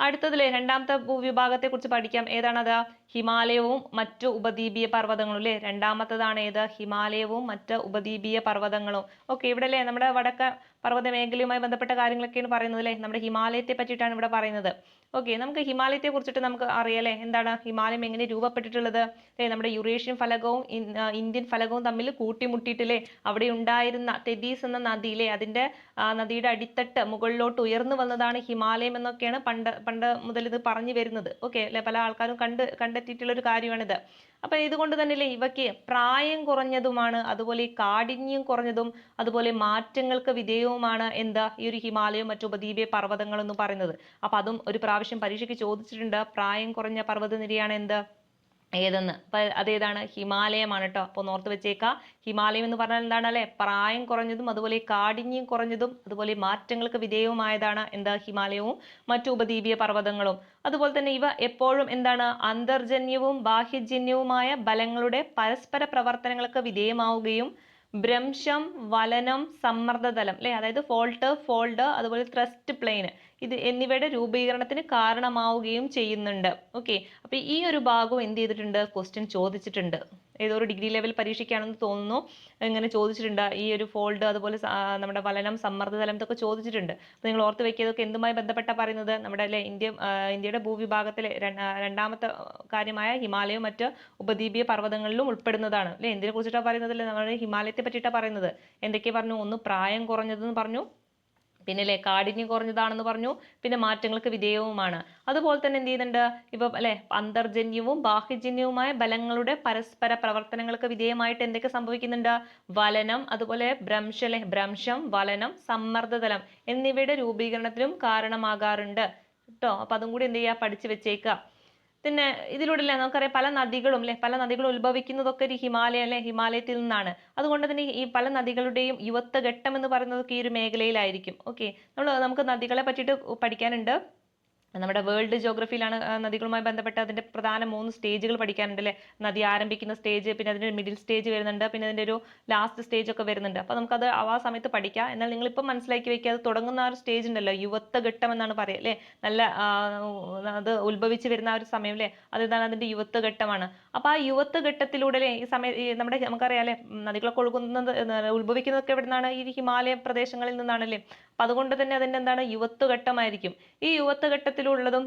അടുത്തതിലെ രണ്ടാമത്തെ ഭൂവിഭാഗത്തെ കുറിച്ച് പഠിക്കാം. ഏതാണത്? ഹിമാലയവും മറ്റു ഉപദ്വീപീയ പർവ്വതങ്ങളും അല്ലെ. രണ്ടാമത്തതാണ് ഏത്? ഹിമാലയവും മറ്റ് ഉപദ്വീപീയ പർവ്വതങ്ങളും. ഓക്കെ, ഇവിടെ അല്ലേ നമ്മുടെ വടക്ക് പർവ്വത മേഖലയുമായി ബന്ധപ്പെട്ട കാര്യങ്ങളൊക്കെയാണ് പറയുന്നത് അല്ലേ. നമ്മുടെ ഹിമാലയത്തെ പറ്റിയിട്ടാണ് ഇവിടെ പറയുന്നത്. ഓക്കെ, നമുക്ക് ഹിമാലയത്തെ കുറിച്ചിട്ട് നമുക്ക് അറിയാലേ എന്താണ് ഹിമാലയം എങ്ങനെ രൂപപ്പെട്ടിട്ടുള്ളത്. അല്ലേ, നമ്മുടെ യുറേഷ്യൻ ഫലകവും ഇന്ത്യൻ ഫലകവും തമ്മിൽ കൂട്ടിമുട്ടിയിട്ടില്ലേ അവിടെ ഉണ്ടായിരുന്ന തെതീസ് എന്ന നദിയിലെ അതിന്റെ നദിയുടെ അടിത്തട്ട് മുകളിലോട്ട് ഉയർന്നു വന്നതാണ് ഹിമാലയം എന്നൊക്കെയാണ് പണ്ട് മുതൽ ഇത് പറഞ്ഞു വരുന്നത്. ഓക്കെ അല്ലെ, പല ആൾക്കാരും കണ്ടെത്തിയിട്ടുള്ള ഒരു കാര്യമാണിത്. അപ്പൊ ഇതുകൊണ്ട് തന്നെയല്ലേ ഇവയ്ക്ക് പ്രായം കുറഞ്ഞതുമാണ്, അതുപോലെ ഈ കാഠിന്യം കുറഞ്ഞതും അതുപോലെ മാറ്റങ്ങൾക്ക് വിധേയവുമാണ് എന്താ ഈ ഒരു ഹിമാലയവും മറ്റു ഉപദ്വീപീയ പർവ്വതങ്ങൾ എന്ന് പറയുന്നത്. അപ്പൊ അതും ഒരു പ്രാവശ്യം പരീക്ഷയ്ക്ക് ചോദിച്ചിട്ടുണ്ട്. പ്രായം കുറഞ്ഞ പർവ്വതനിരയാണ് എന്ത്, ഏതെന്ന്. അപ്പൊ അതേതാണ്? ഹിമാലയമാണ് കേട്ടോ. അപ്പൊ ഓർത്ത് വെച്ചേക്ക. ഹിമാലയം എന്ന് പറഞ്ഞാൽ എന്താണ് അല്ലെ, പ്രായം കുറഞ്ഞതും അതുപോലെ കാഠിന്യം കുറഞ്ഞതും അതുപോലെ മാറ്റങ്ങൾക്ക് വിധേയവുമായതാണ് എന്താ ഹിമാലയവും മറ്റു ഉപദ്വീപീയ പർവ്വതങ്ങളും. അതുപോലെ തന്നെ ഇവ എപ്പോഴും എന്താണ് അന്തർജന്യവും ബാഹ്യജന്യവുമായ ബലങ്ങളുടെ പരസ്പര പ്രവർത്തനങ്ങൾക്ക് വിധേയമാവുകയും ഭ്രംശം, വലനം, സമ്മർദ്ദതലം അല്ലെ, അതായത് ഫോൾഡ് അതുപോലെ ത്രസ്റ്റ് പ്ലെയിൻ എന്നിവയുടെ രൂപീകരണത്തിന് കാരണമാവുകയും ചെയ്യുന്നുണ്ട്. ഓക്കെ, അപ്പൊ ഈ ഒരു ഭാഗവും എന്ത് ചെയ്തിട്ടുണ്ട്? ക്വസ്റ്റ്യൻ ചോദിച്ചിട്ടുണ്ട്. ഏതോ ഒരു ഡിഗ്രി ലെവൽ പരീക്ഷയ്ക്കാണെന്ന് തോന്നുന്നു ഇങ്ങനെ ചോദിച്ചിട്ടുണ്ട്. ഈ ഒരു ഫോൾഡ് അതുപോലെ നമ്മുടെ വലനം, സമ്മർദ്ദതലം ഇതൊക്കെ ചോദിച്ചിട്ടുണ്ട്. അപ്പൊ നിങ്ങൾ ഓർത്ത് വെക്കുക, ഇതൊക്കെ എന്തുമായി ബന്ധപ്പെട്ട പറയുന്നത്? നമ്മുടെ അല്ലെ ഇന്ത്യയുടെ ഭൂവിഭാഗത്തിലെ രണ്ടാമത്തെ കാര്യമായ ഹിമാലയവും മറ്റ് ഉപദ്വീപീയ പർവ്വതങ്ങളിലും ഉൾപ്പെടുന്നതാണ് അല്ലെ. എന്തിനെ കുറിച്ചിട്ടാണ് പറയുന്നത്? അല്ലെ, നമ്മുടെ ഹിമാലയത്തെ പറ്റിയിട്ടാണ് പറയുന്നത്. എന്തൊക്കെ പറഞ്ഞു? ഒന്ന് പ്രായം കുറഞ്ഞതെന്ന് പറഞ്ഞു, പിന്നെ അല്ലെ കാഠിന്യം കുറഞ്ഞതാണെന്ന് പറഞ്ഞു, പിന്നെ മാറ്റങ്ങൾക്ക് വിധേയവുമാണ്. അതുപോലെ തന്നെ എന്ത് ചെയ്യുന്നുണ്ട്? ഇപ്പൊ അല്ലെ അന്തർജന്യവും ബാഹ്യജന്യവുമായ ബലങ്ങളുടെ പരസ്പര പ്രവർത്തനങ്ങൾക്ക് വിധേയമായിട്ട് എന്തൊക്കെ സംഭവിക്കുന്നുണ്ട്? വലനം, അതുപോലെ ഭ്രംശം, വലനം, സമ്മർദ്ദതലം എന്നിവയുടെ രൂപീകരണത്തിനും കാരണമാകാറുണ്ട് കേട്ടോ. അപ്പൊ അതും കൂടി എന്ത് ചെയ്യുക? പഠിച്ചു വെച്ചേക്കുക. പിന്നെ ഇതിലൂടെ അല്ലേ നമുക്കറിയാം പല നദികളും ഉത്ഭവിക്കുന്നതൊക്കെ ഒരു ഹിമാലയത്തിൽ നിന്നാണ്. അതുകൊണ്ട് തന്നെ ഈ പല നദികളുടെയും യുവത്വ ഘട്ടം എന്ന് പറയുന്നതൊക്കെ ഈ ഒരു മേഖലയിലായിരിക്കും. ഓക്കെ, നമുക്ക് നദികളെ പറ്റിയിട്ട് പഠിക്കാനുണ്ട്. നമ്മുടെ വേൾഡ് ജോഗ്രഫിയിലാണ് നദികളുമായി ബന്ധപ്പെട്ട് അതിന്റെ പ്രധാന 3 സ്റ്റേജുകൾ പഠിക്കാനുണ്ട് അല്ലെ. നദി ആരംഭിക്കുന്ന സ്റ്റേജ്, പിന്നെ അതിന്റെ മിഡിൽ സ്റ്റേജ് വരുന്നുണ്ട്, പിന്നെ അതിന്റെ ഒരു ലാസ്റ്റ് സ്റ്റേജ് ഒക്കെ വരുന്നുണ്ട്. അപ്പൊ നമുക്കത് ആ സമയത്ത് പഠിക്കാം. എന്നാൽ നിങ്ങൾ ഇപ്പം മനസ്സിലാക്കി വെക്കുക, അത് തുടങ്ങുന്ന ആ ഒരു സ്റ്റേജ് ഉണ്ടല്ലോ, യുവത്വ ഘട്ടം എന്നാണ് പറയുക അല്ലെ. നല്ല അത് ഉത്ഭവിച്ച് വരുന്ന ആ ഒരു സമയം അല്ലെ, അതാണ് അതിന്റെ യുവത്വ ഘട്ടമാണ്. അപ്പൊ ആ യുവത്വ ഘട്ടത്തിലൂടെ അല്ലെ ഈ സമയം നമ്മുടെ നമുക്കറിയാം അല്ലെ നദികളൊക്കെ ഉത്ഭവിക്കുന്നതൊക്കെ എവിടെ നിന്നാണ്? ഈ ഹിമാലയ പ്രദേശങ്ങളിൽ നിന്നാണല്ലേ. അപ്പൊ അതുകൊണ്ട് തന്നെ അതിന്റെ എന്താണ് യുവത്വ ഘട്ടമായിരിക്കും. ഈ യുവത്വ ഘട്ടത്തിലുള്ളതും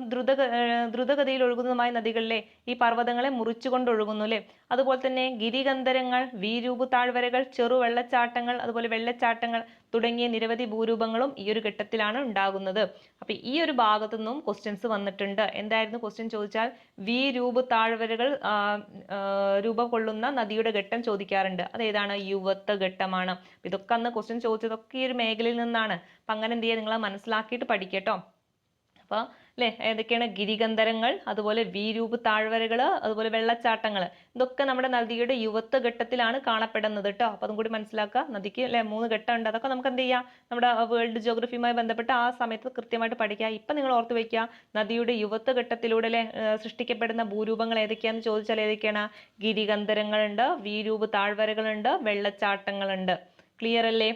ദ്രുതഗതിയിൽ ഒഴുകുന്നതുമായ നദികളിലെ ഈ പർവ്വതങ്ങളെ മുറിച്ചുകൊണ്ട് ഒഴുകുന്നു അല്ലെ. അതുപോലെ തന്നെ ഗിരികന്ധരങ്ങൾ, വീരൂപ താഴ്വരകൾ, ചെറു വെള്ളച്ചാട്ടങ്ങൾ, അതുപോലെ വെള്ളച്ചാട്ടങ്ങൾ തുടങ്ങിയ നിരവധി ഭൂരൂപങ്ങളും ഈ ഒരു ഘട്ടത്തിലാണ് ഉണ്ടാകുന്നത്. അപ്പൊ ഈ ഒരു ഭാഗത്തു നിന്നും ക്വസ്റ്റ്യൻസ് വന്നിട്ടുണ്ട്. എന്തായിരുന്നു ക്വസ്റ്റ്യൻ ചോദിച്ചാൽ? വീരൂപ താഴ്വരകൾ രൂപം കൊള്ളുന്ന നദിയുടെ ഘട്ടം ചോദിക്കാറുണ്ട്. അതേതാണ്? യുവത്വ ഘട്ടമാണ്. ഇതൊക്കെ അന്ന് ക്വസ്റ്റ്യൻ ചോദിച്ചതൊക്കെ ഈ ഒരു മേഖലയിൽ നിന്നാണ്. അപ്പൊ അങ്ങനെ എന്ത് ചെയ്യുക? നിങ്ങൾ മനസ്സിലാക്കിയിട്ട് പഠിക്കട്ടോ. അപ്പൊ അല്ലെ ഏതൊക്കെയാണ്? ഗിരികന്ധരങ്ങൾ, അതുപോലെ വീരൂപ താഴ്വരകൾ, അതുപോലെ വെള്ളച്ചാട്ടങ്ങൾ, ഇതൊക്കെ നമ്മുടെ നദിയുടെ യുവത്വ ഘട്ടത്തിലാണ് കാണപ്പെടുന്നത് കേട്ടോ. അപ്പൊ അതും കൂടി മനസ്സിലാക്കുക. നദിക്ക് അല്ലെ 3 ഘട്ടം ഉണ്ട്. അതൊക്കെ നമുക്ക് എന്ത് ചെയ്യാം? നമ്മുടെ വേൾഡ് ജോഗ്രഫിയുമായി ബന്ധപ്പെട്ട് ആ സമയത്ത് കൃത്യമായിട്ട് പഠിക്കുക. ഇപ്പൊ നിങ്ങൾ ഓർത്ത് വെക്കുക, നദിയുടെ യുവത്വ ഘട്ടത്തിലൂടെ അല്ലെ സൃഷ്ടിക്കപ്പെടുന്ന ഭൂരൂപങ്ങൾ ഏതൊക്കെയാന്ന് ചോദിച്ചാൽ ഏതൊക്കെയാണ്? ഗിരികന്ധരങ്ങളുണ്ട്, വീരൂപ താഴ്വരകളുണ്ട്, വെള്ളച്ചാട്ടങ്ങളുണ്ട്. ക്ലിയർ അല്ലേ?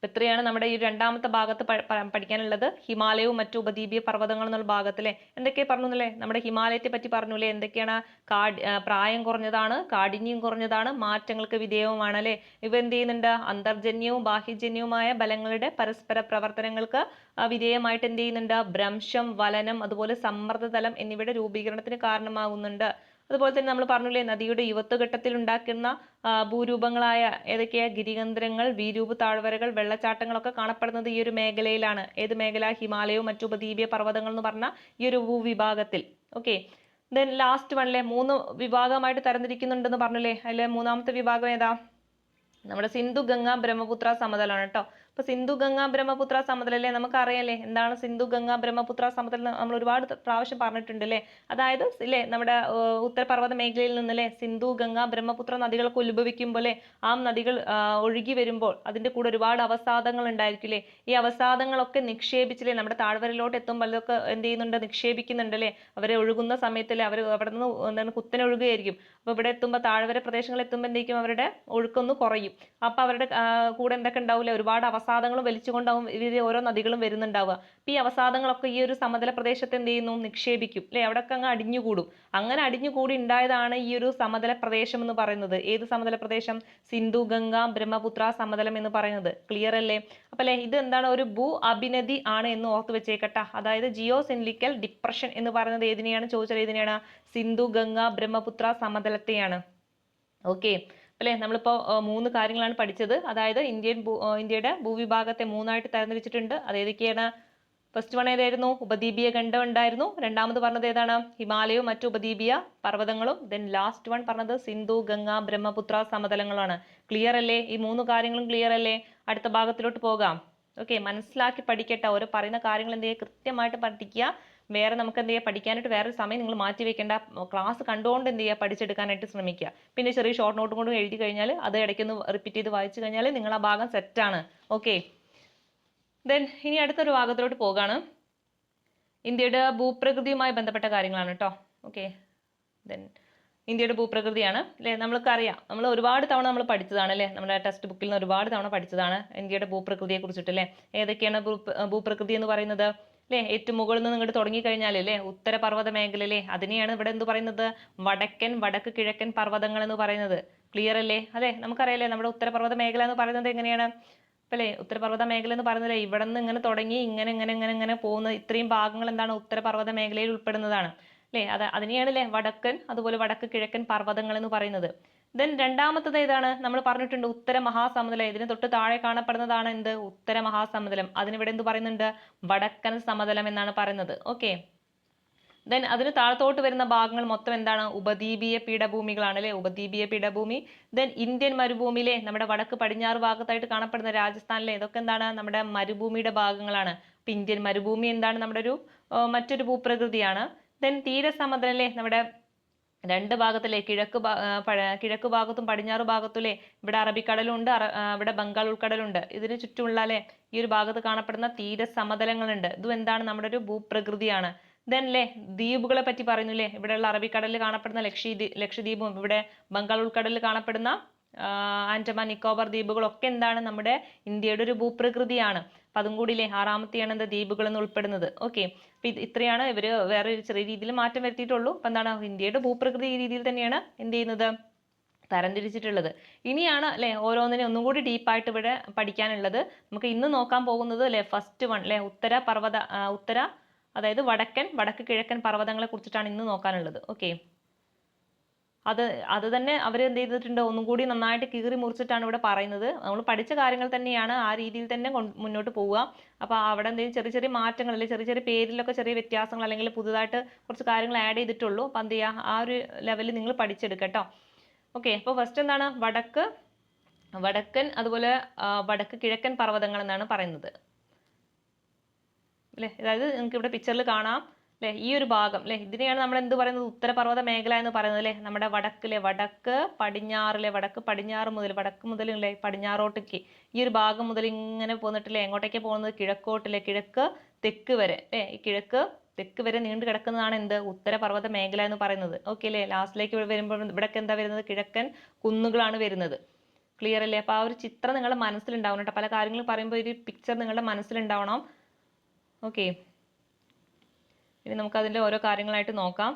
ഇത്രയാണ് നമ്മുടെ ഈ രണ്ടാമത്തെ ഭാഗത്ത് പഠിക്കാനുള്ളത്. ഹിമാലയവും മറ്റു ഉപദ്വീപീയ പർവ്വതങ്ങൾ എന്നുള്ള ഭാഗത്തിലെ എന്തൊക്കെ പറഞ്ഞു അല്ലേ? നമ്മുടെ ഹിമാലയത്തെ പറ്റി പറഞ്ഞു അല്ലേ? എന്തൊക്കെയാണ്? പ്രായം കുറഞ്ഞതാണ്, കാഠിന്യം കുറഞ്ഞതാണ്, മാറ്റങ്ങൾക്ക് വിധേയവുമാണ് അല്ലെ. ഇവ എന്ത് ചെയ്യുന്നുണ്ട്? അന്തർജന്യവും ബാഹ്യജന്യവുമായ ബലങ്ങളുടെ പരസ്പര പ്രവർത്തനങ്ങൾക്ക് വിധേയമായിട്ട് എന്ത് ചെയ്യുന്നുണ്ട്? ഭ്രംശം, വലനം, അതുപോലെ സമ്മർദ്ദതലം എന്നിവയുടെ രൂപീകരണത്തിന് കാരണമാകുന്നുണ്ട്. അതുപോലെ തന്നെ നമ്മൾ പറഞ്ഞില്ലേ നദിയുടെ യുവത്വ ഘട്ടത്തിൽ ഉണ്ടാക്കുന്ന ഭൂരൂപങ്ങളായ ഏതൊക്കെയാ? ഗിരികന്ധരങ്ങൾ, വീരൂപ താഴ്വരകൾ, വെള്ളച്ചാട്ടങ്ങളൊക്കെ കാണപ്പെടുന്നത് ഈ ഒരു മേഖലയിലാണ്. ഏത് മേഖല? ഹിമാലയവും മറ്റു ഉപദ്വീപീയ പർവ്വതങ്ങൾ എന്ന് പറഞ്ഞ ഈ ഒരു ഭൂവിഭാഗത്തിൽ. ഓക്കെ, ദെൻ ലാസ്റ്റ് വണ്ണിലെ 3 വിഭാഗമായിട്ട് തരംതിരിക്കുന്നുണ്ടെന്ന് പറഞ്ഞില്ലേ. അതിലെ മൂന്നാമത്തെ വിഭാഗം ഏതാ? നമ്മുടെ സിന്ധു, ഗംഗ, ബ്രഹ്മപുത്ര സമതലമാണ് കേട്ടോ. ഇപ്പൊ സിന്ധു ഗംഗ ബ്രഹ്മപുത്ര സമതലം അല്ലേ, നമുക്കറിയാലേ എന്താണ് സിന്ധു ഗംഗ ബ്രഹ്മപുത്ര സമതലം നമ്മൾ ഒരുപാട് പ്രാവശ്യം പറഞ്ഞിട്ടുണ്ട് അല്ലേ. അതായത് ഇല്ലേ നമ്മുടെ ഉത്തരപർവ്വത മേഖലയിൽ നിന്നല്ലേ സിന്ധു ഗംഗ ബ്രഹ്മപുത്ര നദികളൊക്കെ ഉത്ഭവിക്കുമ്പോൾ ആ നദികൾ ഒഴുകി വരുമ്പോൾ അതിന്റെ കൂടെ ഒരുപാട് അവസാദങ്ങൾ ഉണ്ടായിരിക്കില്ലേ. ഈ അവസാദങ്ങളൊക്കെ നിക്ഷേപിച്ചില്ലേ നമ്മുടെ താഴ്വരയിലോട്ട് എത്തുമ്പോൾ അതൊക്കെ എന്ത് ചെയ്യുന്നുണ്ട്, നിക്ഷേപിക്കുന്നുണ്ട് അല്ലേ. അവരെ ഒഴുകുന്ന സമയത്തല്ലേ അവർ അവിടെ നിന്ന് എന്താണ് കുത്തനെ ഒഴുകുകയായിരിക്കും. അപ്പൊ ഇവിടെ എത്തുമ്പോൾ താഴ്വര പ്രദേശങ്ങളിൽ എത്തുമ്പോൾ എന്തെങ്കിലും അവരുടെ ഒഴുക്കൊന്ന് കുറയും. അപ്പൊ അവരുടെ കൂടെ എന്തൊക്കെ ഉണ്ടാവില്ല, ഒരുപാട് അവസാദങ്ങൾ വലിച്ചുകൊണ്ടാവും ഇവര് ഓരോ നദികളും വരുന്നുണ്ടാവുക. അപ്പൊ ഈ അവസാദങ്ങളൊക്കെ ഈ ഒരു സമതല പ്രദേശത്ത് എന്ത് ചെയ്യുന്നു, നിക്ഷേപിക്കും അല്ലെ. അവിടെയൊക്കെ അങ്ങ് അടിഞ്ഞുകൂടും. അങ്ങനെ അടിഞ്ഞുകൂടി ഉണ്ടായതാണ് ഈ ഒരു സമതല പ്രദേശം എന്ന് പറയുന്നത്. ഏത് സമതല പ്രദേശം? സിന്ധു ഗംഗ ബ്രഹ്മപുത്ര സമതലം എന്ന് പറയുന്നത്. ക്ലിയർ അല്ലേ? അപ്പൊ അല്ലെ ഇത് എന്താണ്, ഒരു ഭൂ അഭിനദി ആണ് എന്ന് ഓർത്ത് വെച്ചേക്കട്ടെ. അതായത് ജിയോസിൻലിക്കൽ ഡിപ്രഷൻ എന്ന് പറയുന്നത് ഏതിനെയാണ് ചോദിച്ചാൽ ഏതിനെയാണ്? സിന്ധു ഗംഗ ബ്രഹ്മപുത്ര സമതലത്തെയാണ്. ഓക്കെ അല്ലെ. നമ്മളിപ്പോ 3 കാര്യങ്ങളാണ് പഠിച്ചത്. അതായത് ഇന്ത്യയുടെ ഭൂവിഭാഗത്തെ 3ആയിട്ട് തരംതിരിച്ചിട്ടുണ്ട്. അത് ഏതൊക്കെയാണ്? ഫസ്റ്റ് വൺ ഏതായിരുന്നു? ഉപദ്വീപീയ ഖണ്ഡം ഉണ്ടായിരുന്നു. രണ്ടാമത് പറഞ്ഞത് ഏതാണ്? ഹിമാലയവും മറ്റു ഉപദ്വീപീയ പർവ്വതങ്ങളും. ദെൻ ലാസ്റ്റ് വൺ പറഞ്ഞത് സിന്ധു ഗംഗ ബ്രഹ്മപുത്ര സമതലങ്ങളാണ്. ക്ലിയർ അല്ലേ? ഈ 3 കാര്യങ്ങളും ക്ലിയർ അല്ലേ? അടുത്ത ഭാഗത്തിലോട്ട് പോകാം. ഓക്കെ, മനസ്സിലാക്കി പഠിക്കട്ടെ. ഓരോ പറയുന്ന കാര്യങ്ങൾ എന്ത് ചെയ്യുക, കൃത്യമായിട്ട് പഠിക്കുക. വേറെ നമുക്ക് എന്ത് ചെയ്യുക, പഠിക്കാനായിട്ട് വേറൊരു സമയം നിങ്ങൾ മാറ്റി വെക്കേണ്ട. ക്ലാസ് കണ്ടുകൊണ്ട് എന്ത് ചെയ്യുക, പഠിച്ചെടുക്കാനായിട്ട് ശ്രമിക്കുക. പിന്നെ ചെറിയ ഷോർട്ട് നോട്ടും കൊണ്ട് എഴുതി കഴിഞ്ഞാൽ അത് ഇടയ്ക്കൊന്ന് റിപ്പീറ്റ് ചെയ്ത് വായിച്ചു കഴിഞ്ഞാൽ നിങ്ങൾ ആ ഭാഗം സെറ്റാണ്. ഓക്കെ, ദെൻ ഇനി അടുത്തൊരു ഭാഗത്തിലോട്ട് പോകാണ്. ഇന്ത്യയുടെ ഭൂപ്രകൃതിയുമായി ബന്ധപ്പെട്ട കാര്യങ്ങളാണ് കേട്ടോ. ഓക്കെ, ദെൻ ഇന്ത്യയുടെ ഭൂപ്രകൃതിയാണ് അല്ലേ. നമ്മൾക്കറിയാം, നമ്മൾ ഒരുപാട് തവണ നമ്മൾ പഠിച്ചതാണ് അല്ലേ. നമ്മുടെ ടെക്സ്റ്റ് ബുക്കിൽ നിന്ന് ഒരുപാട് തവണ പഠിച്ചതാണ് ഇന്ത്യയുടെ ഭൂപ്രകൃതിയെ കുറിച്ചിട്ട് അല്ലേ. ഏതൊക്കെയാണ് ഭൂപ്രകൃതി എന്ന് പറയുന്നത് അല്ലേ? ഏറ്റവും മുകളിൽ നിന്ന് ഇങ്ങോട്ട് തുടങ്ങിക്കഴിഞ്ഞാൽ അല്ലേ ഉത്തരപർവ്വത മേഖല അല്ലേ, അതിനെയാണ് ഇവിടെ എന്ത് പറയുന്നത്? വടക്ക് കിഴക്കൻ പർവ്വതങ്ങൾ എന്ന് പറയുന്നത്. ക്ലിയർ അല്ലേ? അതെ, നമുക്കറിയാലേ നമ്മുടെ ഉത്തരപർവ്വത മേഖല എന്ന് പറയുന്നത് എങ്ങനെയാണ് അല്ലേ. ഉത്തരപർവ്വത മേഖല എന്ന് പറയുന്നത് ഇവിടെ നിന്ന് ഇങ്ങനെ തുടങ്ങി ഇങ്ങനെ പോകുന്ന ഇത്രയും ഭാഗങ്ങൾ എന്താണ് ഉത്തരപർവ്വത മേഖലയിൽ ഉൾപ്പെടുന്നതാണ് അല്ലേ. അതിനെയാണ് അല്ലേ വടക്കൻ അതുപോലെ വടക്ക് കിഴക്കൻ പർവ്വതങ്ങൾ എന്ന് പറയുന്നത്. ദെൻ രണ്ടാമത്തത് ഏതാണ്? നമ്മൾ പറഞ്ഞിട്ടുണ്ട് ഉത്തര മഹാസമുദ്രം. ഇതിന് തൊട്ട് താഴെ കാണപ്പെടുന്നതാണ് എന്ത്? ഉത്തര മഹാസമുദ്രം. അതിനിവിടെ എന്ത് പറയുന്നുണ്ട്? വടക്കൻ സമതലം എന്നാണ് പറയുന്നത്. ഓക്കെ, ദെൻ അതിന് താഴത്തോട്ട് വരുന്ന ഭാഗങ്ങൾ മൊത്തം എന്താണ്? ഉപദ്വീപീയ പീഠഭൂമികളാണ് അല്ലെ. ഉപദ്വീപീയ പീഠഭൂമി. ദെൻ ഇന്ത്യൻ മരുഭൂമിയിലെ നമ്മുടെ വടക്ക് പടിഞ്ഞാറ് ഭാഗത്തായിട്ട് കാണപ്പെടുന്ന രാജസ്ഥാനിലെ ഇതൊക്കെ എന്താണ്? നമ്മുടെ മരുഭൂമിയുടെ ഭാഗങ്ങളാണ്. അപ്പൊ ഇന്ത്യൻ മരുഭൂമി എന്താണ്? നമ്മുടെ ഒരു മറ്റൊരു ഭൂപ്രകൃതിയാണ്. ദെൻ തീരസമുദ്രം അല്ലേ, നമ്മുടെ രണ്ട് ഭാഗത്തല്ലേ, കിഴക്ക് ഭാഗത്തും പടിഞ്ഞാറ് ഭാഗത്തും ഇവിടെ അറബിക്കടലുണ്ട്, ഇവിടെ ബംഗാൾ ഉൾക്കടലുണ്ട്. ഇതിന് ചുറ്റുമുള്ള അല്ലെ ഈ ഒരു ഭാഗത്ത് കാണപ്പെടുന്ന തീരസമതലങ്ങളുണ്ട്. ഇതും എന്താണ്? നമ്മുടെ ഒരു ഭൂപ്രകൃതിയാണ്. ദെൻ ദ്വീപുകളെ പറ്റി പറയുന്നു ഇവിടെയുള്ള അറബിക്കടലിൽ കാണപ്പെടുന്ന ലക്ഷദ്വീപും ഇവിടെ ബംഗാൾ ഉൾക്കടലിൽ കാണപ്പെടുന്ന ആൻഡമാൻ നിക്കോബാർ ദ്വീപുകളൊക്കെ എന്താണ്? നമ്മുടെ ഇന്ത്യയുടെ ഒരു ഭൂപ്രകൃതിയാണ്. അപ്പൊ അതും കൂടി ആറാമത്തെയാണ് എന്താ? ദ്വീപുകൾ എന്ന് ഉൾപ്പെടുന്നത്. ഓക്കെ, അപ്പൊ ഇത്രയാണ് ഇവര് വേറെ ചെറിയ രീതിയിൽ മാറ്റം വരുത്തിയിട്ടുള്ളൂ. അപ്പൊ എന്താണ്? ഇന്ത്യയുടെ ഭൂപ്രകൃതി ഈ രീതിയിൽ തന്നെയാണ് എന്ത് ചെയ്യുന്നത്? തരംതിരിച്ചിട്ടുള്ളത്. ഇനിയാണ് അല്ലെ ഓരോന്നിനെ ഒന്നും കൂടി ഡീപ്പായിട്ട് ഇവിടെ പഠിക്കാനുള്ളത്. നമുക്ക് ഇന്ന് നോക്കാൻ പോകുന്നത് ഫസ്റ്റ് വൺ അതായത് വടക്ക് കിഴക്കൻ പർവ്വതങ്ങളെ കുറിച്ചിട്ടാണ് ഇന്ന് നോക്കാനുള്ളത്. ഓക്കെ, അത് തന്നെ അവർ എന്ത് ചെയ്തിട്ടുണ്ട്? ഒന്നും കൂടി നന്നായിട്ട് കീറി മുറിച്ചിട്ടാണ് ഇവിടെ പറയുന്നത്. നമ്മൾ പഠിച്ച കാര്യങ്ങൾ തന്നെയാണ്, ആ രീതിയിൽ തന്നെ മുന്നോട്ട് പോവുക. അപ്പൊ അവിടെ എന്തെങ്കിലും ചെറിയ ചെറിയ മാറ്റങ്ങൾ അല്ലെങ്കിൽ ചെറിയ ചെറിയ പേരിലൊക്കെ ചെറിയ വ്യത്യാസങ്ങൾ അല്ലെങ്കിൽ പുതുതായിട്ട് കുറച്ച് കാര്യങ്ങൾ ആഡ് ചെയ്തിട്ടുള്ളൂ. അപ്പൊ എന്ത് ചെയ്യുക, ആ ഒരു ലെവലിൽ നിങ്ങൾ പഠിച്ചെടുക്കട്ടോ. ഓക്കെ, അപ്പോൾ ഫസ്റ്റ് എന്താണ്? വടക്കൻ അതുപോലെ വടക്ക് കിഴക്കൻ പർവ്വതങ്ങൾ എന്നാണ് പറയുന്നത് അല്ലെ. അതായത് നിങ്ങൾക്ക് ഇവിടെ പിക്ചറിൽ കാണാം അല്ലെ, ഈ ഒരു ഭാഗം അല്ലെ, ഇതിനെയാണ് നമ്മൾ എന്ത് പറയുന്നത്? ഉത്തരപർവ്വത മേഖല എന്ന് പറയുന്നത് അല്ലെ. നമ്മുടെ വടക്ക് പടിഞ്ഞാറ് മുതൽ പടിഞ്ഞാറോട്ടേക്ക് ഈ ഒരു ഭാഗം മുതൽ ഇങ്ങനെ പോന്നിട്ടില്ലേ, എങ്ങോട്ടേക്ക് പോകുന്നത്? കിഴക്കോട്ടില്ലേ, കിഴക്ക് തെക്ക് വരെ അല്ലെ. ഈ കിഴക്ക് തെക്ക് വരെ നീണ്ടു കിടക്കുന്നതാണ് എന്ത്? ഉത്തരപർവ്വത മേഖല എന്ന് പറയുന്നത്. ഓക്കെ അല്ലേ. ലാസ്റ്റിലേക്ക് വരുമ്പോൾ ഇവിടൊക്കെ എന്താ വരുന്നത്? കിഴക്കൻ കുന്നുകളാണ് വരുന്നത്. ക്ലിയർ അല്ലേ? അപ്പൊ ആ ഒരു ചിത്രം നിങ്ങളുടെ മനസ്സിലുണ്ടാവണം കേട്ടോ. പല കാര്യങ്ങളും പറയുമ്പോൾ ഒരു പിക്ചർ നിങ്ങളുടെ മനസ്സിലുണ്ടാവണം. ഓക്കെ, ഇനി നമുക്ക് അതിന്റെ ഓരോ കാര്യങ്ങളായിട്ട് നോക്കാം.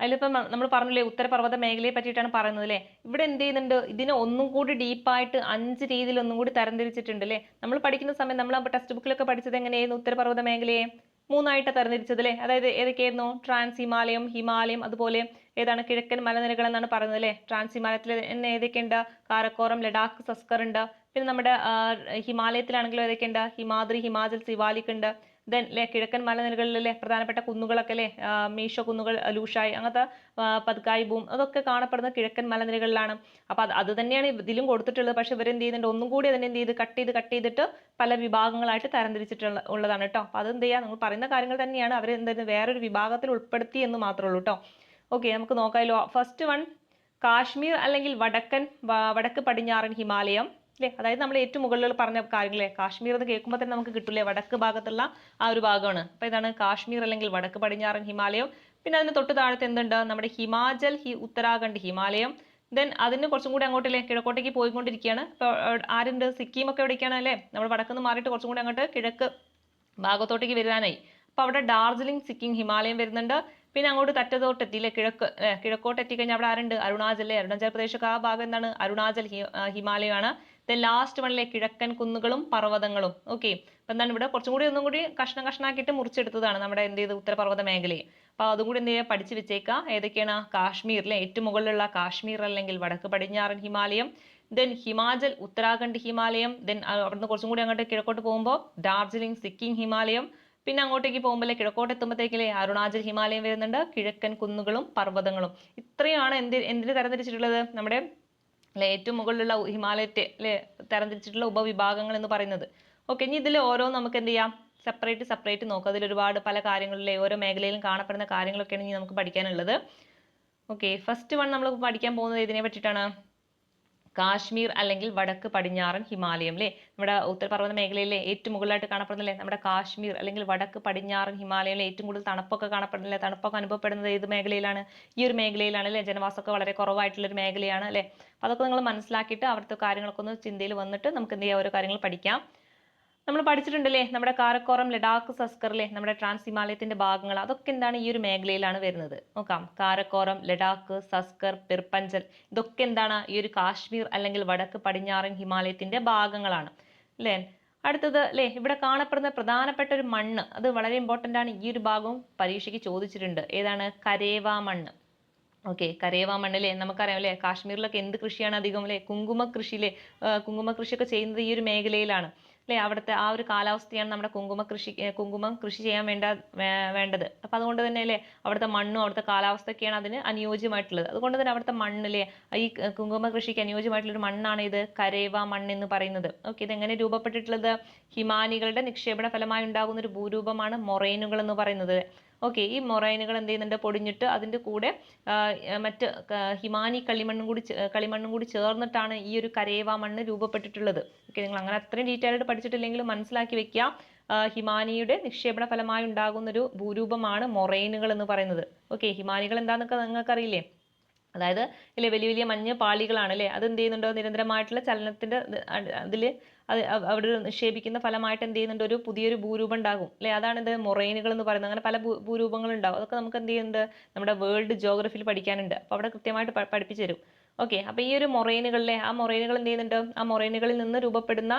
അതിലിപ്പം നമ്മൾ പറഞ്ഞില്ലേ ഉത്തരപർവ്വത മേഖലയെ പറ്റിയിട്ടാണ് പറയുന്നത് അല്ലേ. ഇവിടെ എന്ത് ചെയ്യുന്നുണ്ട്? ഇതിനെ ഒന്നും കൂടി ഡീപ്പായിട്ട് 5 രീതിയിൽ ഒന്നും കൂടി തരംതിരിച്ചിട്ടുണ്ട് അല്ലേ. നമ്മൾ പഠിക്കുന്ന സമയം നമ്മൾ ടെക്സ്റ്റ് ബുക്കിലൊക്കെ പഠിച്ചത് എങ്ങനെയായിരുന്നു? ഉത്തരപർവ്വത മേഖലയെ 3ആയിട്ട് തരംതിരിച്ചത് അല്ലേ. അതായത് ഏതൊക്കെയായിരുന്നു? ട്രാൻസ് ഹിമാലയം അതുപോലെ ഏതാണ്? കിഴക്കൻ മലനിരകൾ എന്നാണ് പറയുന്നത് അല്ലേ. ട്രാൻസ് ഹിമാലയത്തിൽ ഏതൊക്കെയുണ്ട്? കാരക്കോറം, ലഡാക്ക്, സസ്കർ ഉണ്ട്. പിന്നെ നമ്മുടെ ഹിമാലയത്തിലാണെങ്കിലും ഏതൊക്കെയുണ്ട്? ഹിമാദ്രി, ഹിമാചൽ, സിവാലിക് ഉണ്ട്. ദെൻ അല്ലെ കിഴക്കൻ മലനിരകളിലെ പ്രധാനപ്പെട്ട കുന്നുകളൊക്കെ അല്ലെ മീഷോ കുന്നുകൾ, ലൂഷായ്, അങ്ങനത്തെ പത്കായ് ബൂം, അതൊക്കെ കാണപ്പെടുന്ന കിഴക്കൻ മലനിരകളിലാണ്. അപ്പൊ അത് തന്നെയാണ് ഇതിലും കൊടുത്തിട്ടുള്ളത്. പക്ഷെ ഇവരെന്ത് ചെയ്യുന്നുണ്ട്, ഒന്നും കൂടി അതിനെ എന്ത് ചെയ്ത് കട്ട് ചെയ്തിട്ട് പല വിഭാഗങ്ങളായിട്ട് ഉള്ളതാണ് കേട്ടോ. അപ്പൊ അതെന്ത് ചെയ്യാം, നമ്മൾ പറയുന്ന കാര്യങ്ങൾ തന്നെയാണ് അവർ എന്തായാലും വേറൊരു വിഭാഗത്തിൽ ഉൾപ്പെടുത്തി എന്ന് മാത്രമേ ഉള്ളൂ കേട്ടോ. ഓക്കെ, നമുക്ക് നോക്കാമല്ലോ. ഫസ്റ്റ് വൺ, കാശ്മീർ അല്ലെങ്കിൽ വടക്ക് പടിഞ്ഞാറൻ ഹിമാലയം അല്ലെ. അതായത് നമ്മൾ ഏറ്റവും മുകളിൽ പറഞ്ഞ കാര്യങ്ങളെ, കാശ്മീർ എന്ന് കേൾക്കുമ്പോൾ തന്നെ നമുക്ക് കിട്ടൂലേ, വടക്ക് ഭാഗത്തുള്ള ആ ഒരു ഭാഗമാണ്. അപ്പൊ ഇതാണ് കാശ്മീർ അല്ലെങ്കിൽ വടക്ക് പടിഞ്ഞാറൻ ഹിമാലയം. പിന്നെ അതിന് തൊട്ട് താഴത്ത് എന്തുണ്ട്, നമ്മുടെ ഹിമാചൽ, ഉത്തരാഖണ്ഡ് ഹിമാലയം. ദെൻ അതിന് കുറച്ചും കൂടി അങ്ങോട്ടല്ലേ കിഴക്കോട്ടേക്ക് പോയിക്കൊണ്ടിരിക്കുകയാണ്. ഇപ്പൊ ആരുണ്ട്, സിക്കിം ഒക്കെ എവിടേക്കാണ് അല്ലേ, നമ്മൾ വടക്കുന്ന് മാറിയിട്ട് കുറച്ചും കൂടി അങ്ങോട്ട് കിഴക്ക് ഭാഗത്തോട്ടേക്ക് വരാനായി. അപ്പൊ അവിടെ ഡാർജിലിംഗ്, സിക്കിം ഹിമാലയം വരുന്നുണ്ട്. പിന്നെ അങ്ങോട്ട് തറ്റത്തോട്ട് എത്തിയില്ലേ, കിഴക്കോട്ട് എത്തിക്കഴിഞ്ഞാൽ അവിടെ ആരുണ്ട്, അരുണാചൽ അല്ലേ, അരുണാചൽ പ്രദേശൊക്കെ ആ ഭാഗം എന്താണ്, അരുണാചൽ ഹിമാലയമാണ്. ദെൻ ലാസ്റ്റ് വണ്ണിലെ കിഴക്കൻ കുന്നുകളും പർവ്വതങ്ങളും. ഓക്കെ, അപ്പൊ എന്താണ് ഇവിടെ കുറച്ചും കൂടി ഒന്നും കൂടി കഷ്ണാക്കിയിട്ട് മുറിച്ചെടുത്തതാണ് നമ്മുടെ എന്ത് ചെയ്ത് ഉത്തരപർവ്വത മേഖലയെ. അപ്പൊ അതും കൂടി എന്ത് ചെയ്യുക, പഠിച്ചു വെച്ചേക്കാം. ഏതൊക്കെയാണ്, കാശ്മീർ അല്ലെ, ഏറ്റവും മുകളിലുള്ള കാശ്മീർ അല്ലെങ്കിൽ വടക്ക് പടിഞ്ഞാറൻ ഹിമാലയം. ദെൻ ഹിമാചൽ, ഉത്തരാഖണ്ഡ് ഹിമാലയം. ദെൻ അവിടുന്ന് കുറച്ചും കൂടി അങ്ങോട്ട് കിഴക്കോട്ട് പോകുമ്പോൾ ഡാർജിലിംഗ്, സിക്കിം ഹിമാലയം. പിന്നെ അങ്ങോട്ടേക്ക് പോകുമ്പോൾ കിഴക്കോട്ട് എത്തുമ്പോഴത്തേക്കില്ലേ അരുണാചൽ ഹിമാലയം വരുന്നുണ്ട്, കിഴക്കൻ കുന്നുകളും പർവ്വതങ്ങളും. ഇത്രയാണ് എന്തിന് തരംതിരിച്ചിട്ടുള്ളത്, നമ്മുടെ അല്ലെ ഏറ്റവും മുകളിലുള്ള ഹിമാലയത്തെ അല്ലെ തരംതിരിച്ചിട്ടുള്ള ഉപവിഭാഗങ്ങൾ എന്ന് പറയുന്നത്. ഓക്കെ, ഇനി ഇതിൽ ഓരോ നമുക്ക് എന്ത് ചെയ്യാം, സെപ്പറേറ്റ് നോക്കാം. അതിൽ ഒരുപാട് പല കാര്യങ്ങളിലെ ഓരോ മേഖലയിലും കാണപ്പെടുന്ന കാര്യങ്ങളൊക്കെയാണ് ഇനി നമുക്ക് പഠിക്കാനുള്ളത്. ഓക്കെ, ഫസ്റ്റ് വൺ നമ്മൾ പഠിക്കാൻ പോകുന്നത് ഇതിനെ പറ്റിയിട്ടാണ്, കാശ്മീർ അല്ലെങ്കിൽ വടക്ക് പടിഞ്ഞാറൻ ഹിമാലയം അല്ലേ. നമ്മുടെ ഉത്തരപർവ്വത മേഖലയിലെ ഏറ്റവും മുകളിലായിട്ട് കാണപ്പെടുന്നില്ലേ നമ്മുടെ കാശ്മീർ അല്ലെങ്കിൽ വടക്ക് പടിഞ്ഞാറൻ ഹിമാലയയിലെ ഏറ്റവും കൂടുതൽ തണുപ്പൊക്കെ കാണപ്പെടുന്നില്ലേ, തണുപ്പൊക്കെ അനുഭവപ്പെടുന്നത് ഏത് മേഖലയിലാണ്, ഈ ഒരു മേഖലയിലാണ് അല്ലേ. ജനവാസമൊക്കെ വളരെ കുറവായിട്ടുള്ള ഒരു മേഖലയാണ് അല്ലേ. അപ്പൊ അതൊക്കെ നിങ്ങൾ മനസ്സിലാക്കിയിട്ട് അവിടുത്തെ കാര്യങ്ങളൊക്കെ ഒന്ന് ചിന്തയിൽ വന്നിട്ട് നമുക്ക് എന്ത് ചെയ്യാം, ഓരോ കാര്യങ്ങൾ പഠിക്കാം. നമ്മൾ പഠിച്ചിട്ടുണ്ടല്ലേ നമ്മുടെ കാരക്കോറം, ലഡാക്ക്, സസ്കർ അല്ലേ, നമ്മുടെ ട്രാൻസ് ഹിമാലയത്തിന്റെ ഭാഗങ്ങൾ, അതൊക്കെ എന്താണ് ഈ ഒരു മേഖലയിലാണ് വരുന്നത്. നോക്കാം, കാരക്കോറം, ലഡാക്ക്, സസ്കർ, പിർപ്പഞ്ചൽ, ഇതൊക്കെ എന്താണ് ഈ ഒരു കാശ്മീർ അല്ലെങ്കിൽ വടക്ക് പടിഞ്ഞാറൻ ഹിമാലയത്തിന്റെ ഭാഗങ്ങളാണ് അല്ലേ. അടുത്തത് അല്ലേ, ഇവിടെ കാണപ്പെടുന്ന പ്രധാനപ്പെട്ട ഒരു മണ്ണ്, അത് വളരെ ഇമ്പോർട്ടന്റ് ആണ്. ഈ ഒരു ഭാഗവും പരീക്ഷയ്ക്ക് ചോദിച്ചിട്ടുണ്ട്. ഏതാണ്, കരേവ മണ്ണ്. ഓക്കെ, കരേവ മണ്ണിലെ നമുക്കറിയാം അല്ലേ, കാശ്മീരിലൊക്കെ എന്ത് കൃഷിയാണ് അധികം അല്ലേ, കുങ്കുമ കൃഷിയിലെ കുങ്കുമ കൃഷിയൊക്കെ ചെയ്യുന്നത് ഈ ഒരു മേഖലയിലാണ് അല്ലെ. അവിടുത്തെ ആ ഒരു കാലാവസ്ഥയാണ് നമ്മുടെ കുങ്കുമം കൃഷി ചെയ്യാൻ വേണ്ടത്. അപ്പൊ അതുകൊണ്ട് തന്നെ അല്ലേ അവിടുത്തെ മണ്ണും അവിടുത്തെ കാലാവസ്ഥയൊക്കെയാണ് അതിന് അനുയോജ്യമായിട്ടുള്ളത്. അതുകൊണ്ട് തന്നെ അവിടുത്തെ മണ്ണിലെ ഈ കുങ്കുമ കൃഷിക്ക് അനുയോജ്യമായിട്ടുള്ള ഒരു മണ്ണാണ് ഇത് കരേവ മണ്ണ് എന്ന് പറയുന്നത്. ഓക്കെ, ഇതെങ്ങനെ രൂപപ്പെട്ടിട്ടുള്ളത്, ഹിമാനികളുടെ നിക്ഷേപണ ഫലമായി ഉണ്ടാകുന്ന ഒരു ഭൂരൂപമാണ് മൊറൈനുകൾ എന്ന് പറയുന്നത്. ഓക്കെ, ഈ മൊറൈനുകൾ എന്ത് ചെയ്യുന്നുണ്ട്, പൊടിഞ്ഞിട്ട് അതിന്റെ കൂടെ മറ്റ് ഹിമാനി കളിമണ്ണും കൂടി ചേർന്നിട്ടാണ് ഈ ഒരു കരേവ മണ്ണ് രൂപപ്പെട്ടിട്ടുള്ളത്. ഓക്കെ, നിങ്ങൾ അങ്ങനെ അത്രയും ഡീറ്റെയിൽ ആയിട്ട് പഠിച്ചിട്ടില്ലെങ്കിലും മനസ്സിലാക്കി വെക്കുക. ഹിമാനിയുടെ നിക്ഷേപണ ഫലമായി ഉണ്ടാകുന്ന ഒരു ഭൂരൂപമാണ് മൊറൈനുകൾ എന്ന് പറയുന്നത്. ഓക്കെ, ഹിമാനികൾ എന്താന്നൊക്കെ നിങ്ങൾക്ക് അറിയില്ലേ, അതായത് ഇല്ലേ വലിയ വലിയ മഞ്ഞ് പാളികളാണ് അല്ലേ. അത് എന്ത് ചെയ്യുന്നുണ്ടോ, നിരന്തരമായിട്ടുള്ള ചലനത്തിന്റെ അതിൽ അവിടെ നിക്ഷേപിക്കുന്ന ഫലമായിട്ട് എന്ത് ചെയ്യുന്നുണ്ട്, ഒരു പുതിയൊരു ഭൂരൂപം ഉണ്ടാകും അല്ലെ. അതാണ് ഇത് മൊറൈനുകൾ എന്ന് പറയുന്നത്. അങ്ങനെ പല ഭൂരൂപങ്ങൾ ഉണ്ടാവും. അതൊക്കെ നമുക്ക് എന്ത് ചെയ്യുന്നുണ്ട്, നമ്മുടെ വേൾഡ് ജോഗ്രഫിയിൽ പഠിക്കാനുണ്ട്. അപ്പൊ അവിടെ കൃത്യമായിട്ട് പഠിപ്പിച്ചു തരും. ഓക്കെ, അപ്പൊ ഈ ഒരു മൊറൈനുകളിലെ ആ മൊറൈനുകൾ എന്ത് ചെയ്യുന്നുണ്ട്, ആ മൊറൈനുകളിൽ നിന്ന് രൂപപ്പെടുന്ന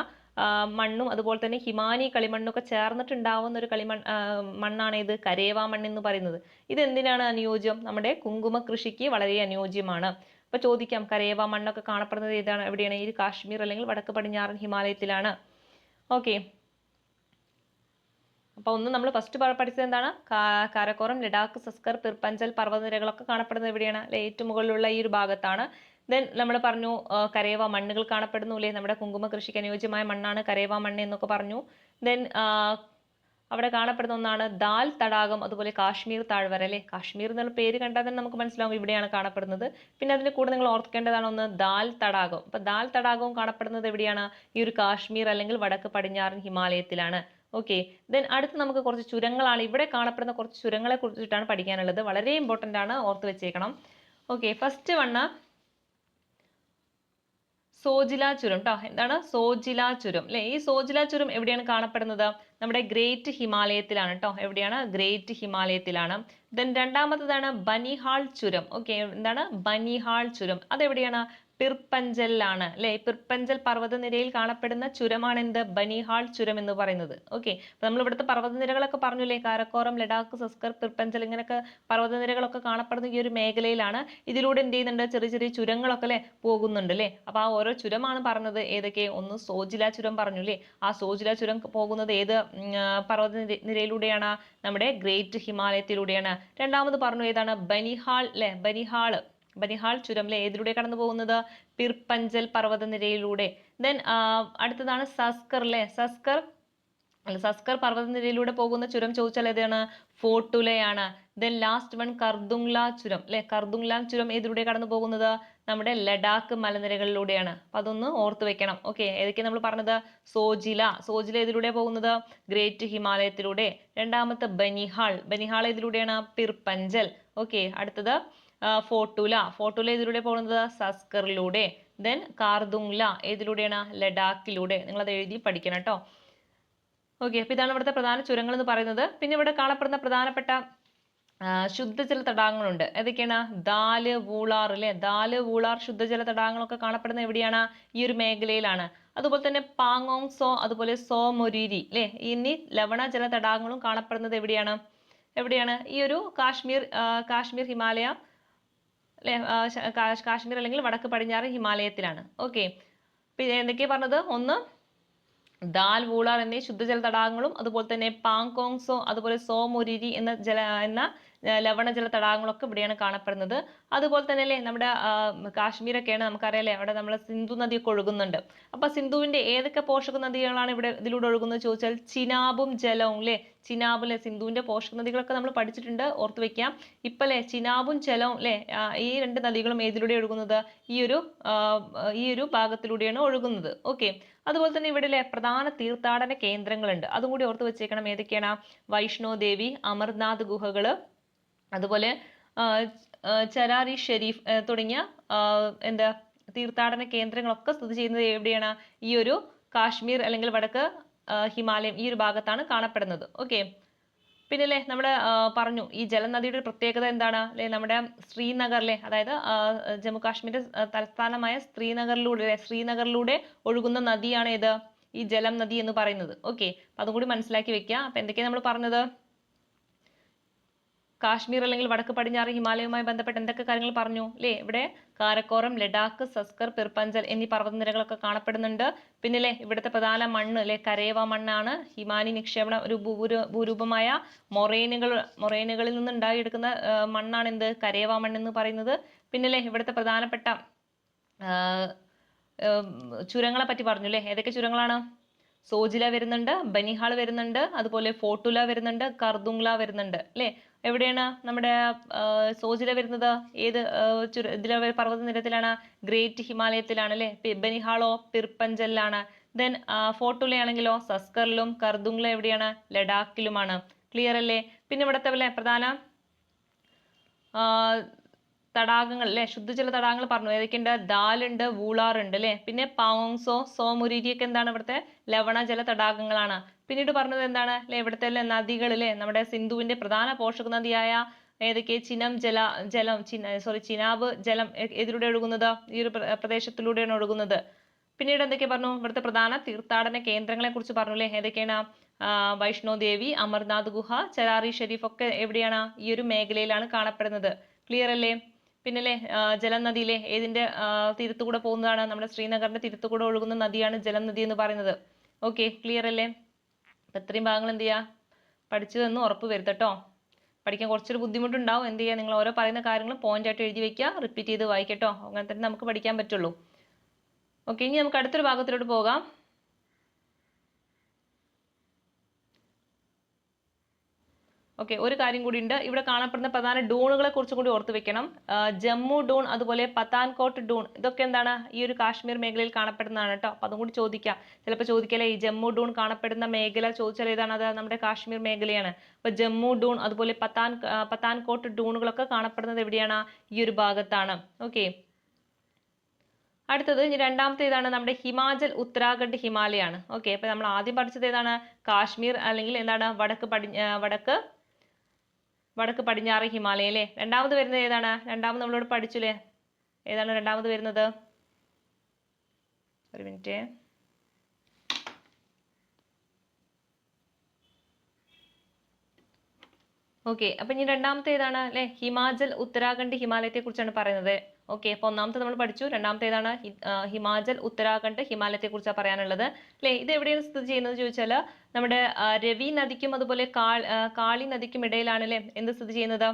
മണ്ണും അതുപോലെ തന്നെ ഹിമാനി കളിമണ്ണൊക്കെ ചേർന്നിട്ടുണ്ടാവുന്ന ഒരു മണ്ണാണ് ഇത് കരേവ മണ്ണ് എന്ന് പറയുന്നത്. ഇത് എന്തിനാണ് അനുയോജ്യം, നമ്മുടെ കുങ്കുമ കൃഷിക്ക് വളരെ അനുയോജ്യമാണ്. അപ്പൊ ചോദിക്കാം, കരേവ മണ്ണൊക്കെ കാണപ്പെടുന്നത് എവിടെയാണ്, ഈ കാശ്മീർ അല്ലെങ്കിൽ വടക്ക് പടിഞ്ഞാറൻ ഹിമാലയത്തിലാണ്. ഓക്കെ, അപ്പൊ ഒന്ന് നമ്മൾ ഫസ്റ്റ് പഠിച്ചത് എന്താണ്, കാരക്കോറം, ലഡാക്ക്, സസ്കർ, പിർപ്പഞ്ചൽ പർവ്വതനിരകളൊക്കെ കാണപ്പെടുന്നത് എവിടെയാണ് അല്ലെ, ഏറ്റവും മുകളിലുള്ള ഈ ഒരു ഭാഗത്താണ്. ദെൻ നമ്മൾ പറഞ്ഞു കരേവ മണ്ണുകൾ കാണപ്പെടുന്നു അല്ലേ, നമ്മുടെ കുങ്കുമ കൃഷിക്ക് അനുയോജ്യമായ മണ്ണാണ് കരേവ മണ്ണ് എന്നൊക്കെ പറഞ്ഞു. ദെൻ അവിടെ കാണപ്പെടുന്ന ഒന്നാണ് ദാൽ തടാകം, അതുപോലെ കാശ്മീർ താഴ്വര അല്ലെ. കാശ്മീർ എന്നുള്ള പേര് കണ്ടാൽ തന്നെ നമുക്ക് മനസ്സിലാവും ഇവിടെയാണ് കാണപ്പെടുന്നത്. പിന്നെ അതിന്റെ കൂടെ നിങ്ങൾ ഓർക്കേണ്ടതാണ് ഒന്ന് ദാൽ തടാകം. അപ്പൊ ദാൽ തടാകവും കാണപ്പെടുന്നത് എവിടെയാണ്, ഈ ഒരു കാശ്മീർ അല്ലെങ്കിൽ വടക്ക് പടിഞ്ഞാറൻ ഹിമാലയത്തിലാണ്. ഓക്കെ, ദെൻ അടുത്ത് നമുക്ക് കുറച്ച് ചുരങ്ങളാണ്, ഇവിടെ കാണപ്പെടുന്ന കുറച്ച് ചുരങ്ങളെ കുറിച്ചിട്ടാണ് പഠിക്കാനുള്ളത്. വളരെ ഇമ്പോർട്ടന്റ് ആണ്, ഓർത്ത് വെച്ചേക്കണം. ഓക്കെ, ഫസ്റ്റ് വണ്ണ് സോജില ചുരം ട്ടോ. എന്താണ് സോജില ചുരം അല്ലെ. ഈ സോജില ചുരം എവിടെയാണ് കാണപ്പെടുന്നത്, നമ്മുടെ ഗ്രേറ്റ് ഹിമാലയത്തിലാണ് ട്ടോ. എവിടെയാണ്, ഗ്രേറ്റ് ഹിമാലയത്തിലാണ്. ദെൻ രണ്ടാമത്തേതാണ് ബനിഹാൾ ചുരം. ഓക്കെ, എന്താണ് ബനിഹാൾ ചുരം, അതെവിടെയാണ്, പിർപ്പഞ്ചലിലാണ് അല്ലെ. പിർപ്പഞ്ചൽ പർവ്വതനിരയിൽ കാണപ്പെടുന്ന ചുരമാണ് എന്ത്? ബനിഹാൾ ചുരം എന്ന് പറയുന്നത്. ഓക്കെ, അപ്പൊ നമ്മൾ ഇവിടുത്തെ പർവ്വതനിരകളൊക്കെ പറഞ്ഞില്ലേ, കാരക്കോറം, ലഡാക്ക്, സസ്കർ, പിർപ്പഞ്ചൽ ഇങ്ങനെയൊക്കെ പർവ്വതനിരകളൊക്കെ കാണപ്പെടുന്ന ഈ ഒരു മേഖലയിലാണ്. ഇതിലൂടെ എന്ത് ചെയ്യുന്നുണ്ട്? ചെറിയ ചെറിയ ചുരങ്ങളൊക്കെ അല്ലെ പോകുന്നുണ്ട് അല്ലെ. അപ്പൊ ആ ഓരോ ചുരമാണ് പറഞ്ഞത്. ഏതൊക്കെ? ഒന്ന് സോജില ചുരം പറഞ്ഞു അല്ലേ. ആ സോജില ചുരം പോകുന്നത് ഏത് പർവ്വതനിരയിലൂടെയാണ്? നമ്മുടെ ഗ്രേറ്റ് ഹിമാലയത്തിലൂടെയാണ്. രണ്ടാമത് പറഞ്ഞു ഏതാണ്? ബനിഹാൾ അല്ലെ. ബനിഹാൾ ചുരം അല്ലെ ഏതിലൂടെ കടന്നു പോകുന്നത്? പിർപ്പഞ്ചൽ പർവ്വതനിരയിലൂടെ. ദെൻ അടുത്തതാണ് സസ്കർ അല്ലെ. സസ്കർ പർവ്വതനിരയിലൂടെ പോകുന്ന ചുരം ചോദിച്ചാൽ ഏതാണ്? ഫോട്ടുലയാണ്. ദെൻ ലാസ്റ്റ് വൺ കർദുങ്ല ചുരം അല്ലെ. കർദുങ്ല ചുരം ഏതിലൂടെ കടന്നു പോകുന്നത്? നമ്മുടെ ലഡാക്ക് മലനിരകളിലൂടെയാണ്. അപ്പൊ അതൊന്ന് ഓർത്ത് വെക്കണം. ഓക്കെ, ഏതൊക്കെ നമ്മൾ പറഞ്ഞത്? സോജില ഏതിലൂടെ പോകുന്നത്? ഗ്രേറ്റ് ഹിമാലയത്തിലൂടെ. രണ്ടാമത്തെ ബനിഹാൾ ഏതിലൂടെയാണ്? പിർപ്പഞ്ചൽ. ഓക്കെ, അടുത്തത് ഫോട്ടുല ഏതിലൂടെ പോകുന്നത്? സസ്കറിലൂടെ. ദെൻ കാർദുങ്ല ഏതിലൂടെയാണ്? ലഡാക്കിലൂടെ. നിങ്ങൾ അത് എഴുതി പഠിക്കണം കേട്ടോ. ഓക്കെ, അപ്പൊ ഇതാണ് ഇവിടുത്തെ പ്രധാന ചുരങ്ങൾ എന്ന് പറയുന്നത്. പിന്നെ ഇവിടെ കാണപ്പെടുന്ന പ്രധാനപ്പെട്ട ശുദ്ധജല തടാകങ്ങളുണ്ട്. ഏതൊക്കെയാണ്? ദാല്, വൂളാർ അല്ലെ. ദാല്, വൂളാർ ശുദ്ധജല തടാകങ്ങളൊക്കെ കാണപ്പെടുന്നത് എവിടെയാണ്? ഈ ഒരു മേഖലയിലാണ്. അതുപോലെ തന്നെ പാങ്ങോങ് സോ, അതുപോലെ സോ മൊരീരി അല്ലെ എന്നീ ലവണ ജല തടാകങ്ങളും കാണപ്പെടുന്നത് എവിടെയാണ്? ഈ ഒരു കാശ്മീർ ഹിമാലയ അല്ലെ, കാശ്മീർ അല്ലെങ്കിൽ വടക്ക് പടിഞ്ഞാറ് ഹിമാലയത്തിലാണ്. ഓക്കെ, പിന്നെ എന്തൊക്കെയാ പറഞ്ഞത്? ഒന്ന് ദാൽ, വൂളാർ എന്നീ ശുദ്ധജല തടാകങ്ങളും അതുപോലെ തന്നെ പാങ്കോങ് സോ അതുപോലെ സോ മൊരീരി എന്ന ലവണജല തടാകങ്ങളൊക്കെ ഇവിടെയാണ് കാണപ്പെടുന്നത്. അതുപോലെ തന്നെ അല്ലേ നമ്മുടെ കാശ്മീരൊക്കെയാണ് നമുക്കറിയാലേ, അവിടെ നമ്മളെ സിന്ധു നദിയൊക്കെ ഒഴുകുന്നുണ്ട്. അപ്പൊ സിന്ധുവിന്റെ ഏതൊക്കെ പോഷക നദികളാണ് ഇതിലൂടെ ഒഴുകുന്നത് ചോദിച്ചാൽ ചിനാബും ജലവും അല്ലെ. ചിനാബ് അല്ലെ, സിന്ധുവിന്റെ പോഷക നദികളൊക്കെ നമ്മൾ പഠിച്ചിട്ടുണ്ട്, ഓർത്ത് വെക്കാം. ഇപ്പൊ അല്ലെ ചിനാബും ജലവും അല്ലെ, ഈ രണ്ട് നദികളും ഏതിലൂടെ ഒഴുകുന്നത്? ഈ ഒരു ഭാഗത്തിലൂടെയാണ് ഒഴുകുന്നത്. ഓക്കെ, അതുപോലെ തന്നെ ഇവിടെ അല്ലെ പ്രധാന തീർത്ഥാടന കേന്ദ്രങ്ങളുണ്ട്, അതും കൂടി ഓർത്ത് വെച്ചേക്കണം. ഏതൊക്കെയാണ്? വൈഷ്ണോ ദേവി, അമർനാഥ് ഗുഹകള്, അതുപോലെ ചരാരി ഷെരീഫ് തുടങ്ങിയ എന്താ തീർത്ഥാടന കേന്ദ്രങ്ങളൊക്കെ സ്ഥിതി ചെയ്യുന്നത് എവിടെയാണ്? ഈ ഒരു കാശ്മീർ അല്ലെങ്കിൽ വടക്ക് ഹിമാലയം ഈ ഒരു ഭാഗത്താണ് കാണപ്പെടുന്നത്. ഓക്കെ, പിന്നെ അല്ലേ നമ്മുടെ പറഞ്ഞു ഈ ജലനദിയുടെ ഒരു പ്രത്യേകത എന്താണ് അല്ലെ. നമ്മുടെ ശ്രീനഗർ അല്ലെ, അതായത് ജമ്മു കാശ്മീരിന്റെ തലസ്ഥാനമായ ശ്രീനഗറിലൂടെ ഒഴുകുന്ന നദിയാണ് ഏത്? ഈ ജലം നദി എന്ന് പറയുന്നത്. ഓക്കെ, അതും കൂടി മനസ്സിലാക്കി വെക്കുക. അപ്പൊ എന്തൊക്കെയാണ് നമ്മൾ പറഞ്ഞത്? കാശ്മീർ അല്ലെങ്കിൽ വടക്ക് പടിഞ്ഞാറ് ഹിമാലയവുമായി ബന്ധപ്പെട്ട് എന്തൊക്കെ കാര്യങ്ങൾ പറഞ്ഞു അല്ലേ. ഇവിടെ കാരക്കോറം, ലഡാക്ക്, സസ്കർ, പിർപ്പഞ്ചൽ എന്നീ പർവ്വതനിരകളൊക്കെ കാണപ്പെടുന്നുണ്ട്. പിന്നെ അല്ലേ ഇവിടുത്തെ പ്രധാന മണ്ണ് അല്ലെ കരേവ മണ്ണാണ്. ഹിമാനി നിക്ഷേപണ ഒരു ഭൂരൂപമായ മൊറേനുകളിൽ നിന്ന് ഉണ്ടാക്കിയെടുക്കുന്ന മണ്ണാണ് എന്ത്? കരേവ മണ്ണ് എന്ന് പറയുന്നത്. പിന്നെ അല്ലേ ഇവിടുത്തെ പ്രധാനപ്പെട്ട ചുരങ്ങളെ പറ്റി പറഞ്ഞു അല്ലേ. ഏതൊക്കെ ചുരങ്ങളാണ്? സോജില വരുന്നുണ്ട്, ബനിഹാൾ വരുന്നുണ്ട്, അതുപോലെ ഫോട്ടുല വരുന്നുണ്ട്, കർദുങ്ല വരുന്നുണ്ട് അല്ലെ. എവിടെയാണ് നമ്മുടെ സോജില വരുന്നത്? ഏത് ഇതിലെ പർവ്വതനിരത്തിലാണ്? ഗ്രേറ്റ് ഹിമാലയത്തിലാണ് അല്ലെ. ബനിഹാളോ പിർപ്പഞ്ചലിലാണ്. ദെൻ ഫോട്ടുലയാണെങ്കിലോ സസ്കറിലും, കർദുങ്ല എവിടെയാണ്? ലഡാക്കിലുമാണ്. ക്ലിയർ അല്ലേ? പിന്നെ ഇവിടുത്തെ പ്രധാന തടാകങ്ങൾ അല്ലെ, ശുദ്ധജല തടാകങ്ങൾ പറഞ്ഞു. ഏതൊക്കെയുണ്ട്? ദാലുണ്ട്, വൂളാറുണ്ട് അല്ലെ. പിന്നെ പാങ്ങോങ്സോ, സോമുരീരി ഒക്കെ എന്താണ്? ഇവിടുത്തെ ലവണജല തടാകങ്ങളാണ്. പിന്നീട് പറഞ്ഞത് എന്താണ് അല്ലെ, ഇവിടുത്തെ നദികൾ അല്ലെ, നമ്മുടെ സിന്ധുവിന്റെ പ്രധാന പോഷക നദിയായ ഏതൊക്കെ? ചിനാബ് ജലം ഇതിലൂടെ ഒഴുകുന്നത്? ഈ ഒരു പ്രദേശത്തിലൂടെയാണ് ഒഴുകുന്നത്. പിന്നീട് എന്തൊക്കെ പറഞ്ഞു? ഇവിടുത്തെ പ്രധാന തീർത്ഥാടന കേന്ദ്രങ്ങളെ കുറിച്ച് പറഞ്ഞു അല്ലെ. ഏതൊക്കെയാണ്? വൈഷ്ണോ ദേവി, അമർനാഥ് ഗുഹ, ചരാറി ഷെരീഫ് ഒക്കെ എവിടെയാണ്? ഈ ഒരു മേഖലയിലാണ് കാണപ്പെടുന്നത്. ക്ലിയർ അല്ലേ? പിന്നല്ലേ ജലം നദിയിലെ ഏതിന്റെ തീരത്തുകൂടെ പോകുന്നതാണ്? നമ്മുടെ ശ്രീനഗറിന്റെ തീരത്തുകൂടെ ഒഴുകുന്ന നദിയാണ് ജലം നദി എന്ന് പറയുന്നത്. ഓക്കെ, ക്ലിയർ അല്ലേ? അപ്പൊ ഇത്രയും ഭാഗങ്ങൾ എന്ത് ചെയ്യുക? പഠിച്ചതെന്ന് ഉറപ്പ് വരുത്തട്ടോ. പഠിക്കാൻ കുറച്ചൊരു ബുദ്ധിമുട്ടുണ്ടാവും. എന്ത് ചെയ്യുക? നിങ്ങൾ ഓരോ പറയുന്ന കാര്യങ്ങൾ പോയിന്റ് ആയിട്ട് എഴുതി വെക്കുക, റിപ്പീറ്റ് ചെയ്ത് വായിക്കട്ടോ. അങ്ങനെ തന്നെ നമുക്ക് പഠിക്കാൻ പറ്റുള്ളൂ. ഓക്കെ, ഇനി നമുക്ക് അടുത്തൊരു ഭാഗത്തിലോട്ട് പോകാം. ഓക്കെ, ഒരു കാര്യം കൂടി ഉണ്ട്. ഇവിടെ കാണപ്പെടുന്ന പ്രധാന ഡൂണുകളെ കുറിച്ചും കൂടി ഓർത്ത് വെക്കണം. ജമ്മു ഡൂൺ, അതുപോലെ പത്താൻകോട്ട് ഡൂൺ, ഇതൊക്കെ എന്താണ്? ഈ ഒരു കാശ്മീർ മേഖലയിൽ കാണപ്പെടുന്നതാണ് കേട്ടോ. അപ്പൊ അതും കൂടി ചോദിക്കാം. ചിലപ്പോൾ ചോദിക്കല്ലേ ഈ ജമ്മു ഡൂൺ കാണപ്പെടുന്ന മേഖല ചോദിച്ചാൽ ഏതാണ്? അത് നമ്മുടെ കാശ്മീർ മേഖലയാണ്. അപ്പൊ ജമ്മു ഡൂൺ അതുപോലെ പത്താൻകോട്ട് ഡൂണുകളൊക്കെ കാണപ്പെടുന്നത് എവിടെയാണ്? ഈ ഒരു ഭാഗത്താണ്. ഓക്കെ, അടുത്തത് ഇനി രണ്ടാമത്തെ ഏതാണ്? നമ്മുടെ ഹിമാചൽ, ഉത്തരാഖണ്ഡ്, ഹിമാലയാണ്. ഓക്കെ, അപ്പൊ നമ്മൾ ആദ്യം പഠിച്ചത് ഏതാണ്? കാശ്മീർ അല്ലെങ്കിൽ എന്താണ്? വടക്ക് പടിഞ്ഞാറ് ഹിമാലയ അല്ലേ. രണ്ടാമത് വരുന്നത് ഏതാണ്? രണ്ടാമത് നമ്മളോട് പഠിച്ചില്ലേ, ഏതാണ് രണ്ടാമത് വരുന്നത്? ഒരു മിനിറ്റ്. ഓക്കെ, അപ്പൊ ഇനി രണ്ടാമത്തെ ഏതാണ് അല്ലെ? ഹിമാചൽ ഉത്തരാഖണ്ഡ് ഹിമാലയത്തെ കുറിച്ചാണ് പറയുന്നത്. ഓക്കെ, അപ്പൊ ഒന്നാമത്തെ നമ്മൾ പഠിച്ചു. രണ്ടാമത്തെ ഏതാണ്? ഹിമാചൽ ഉത്തരാഖണ്ഡ് ഹിമാലയത്തെ കുറിച്ചാണ് പറയാനുള്ളത് അല്ലെ. ഇത് എവിടെയാണ് സ്ഥിതി ചെയ്യുന്നത് ചോദിച്ചാൽ നമ്മുടെ രവി നദിക്കും അതുപോലെ കാളി നദിക്കും ഇടയിലാണ് അല്ലെ എന്ത് സ്ഥിതി ചെയ്യുന്നത്?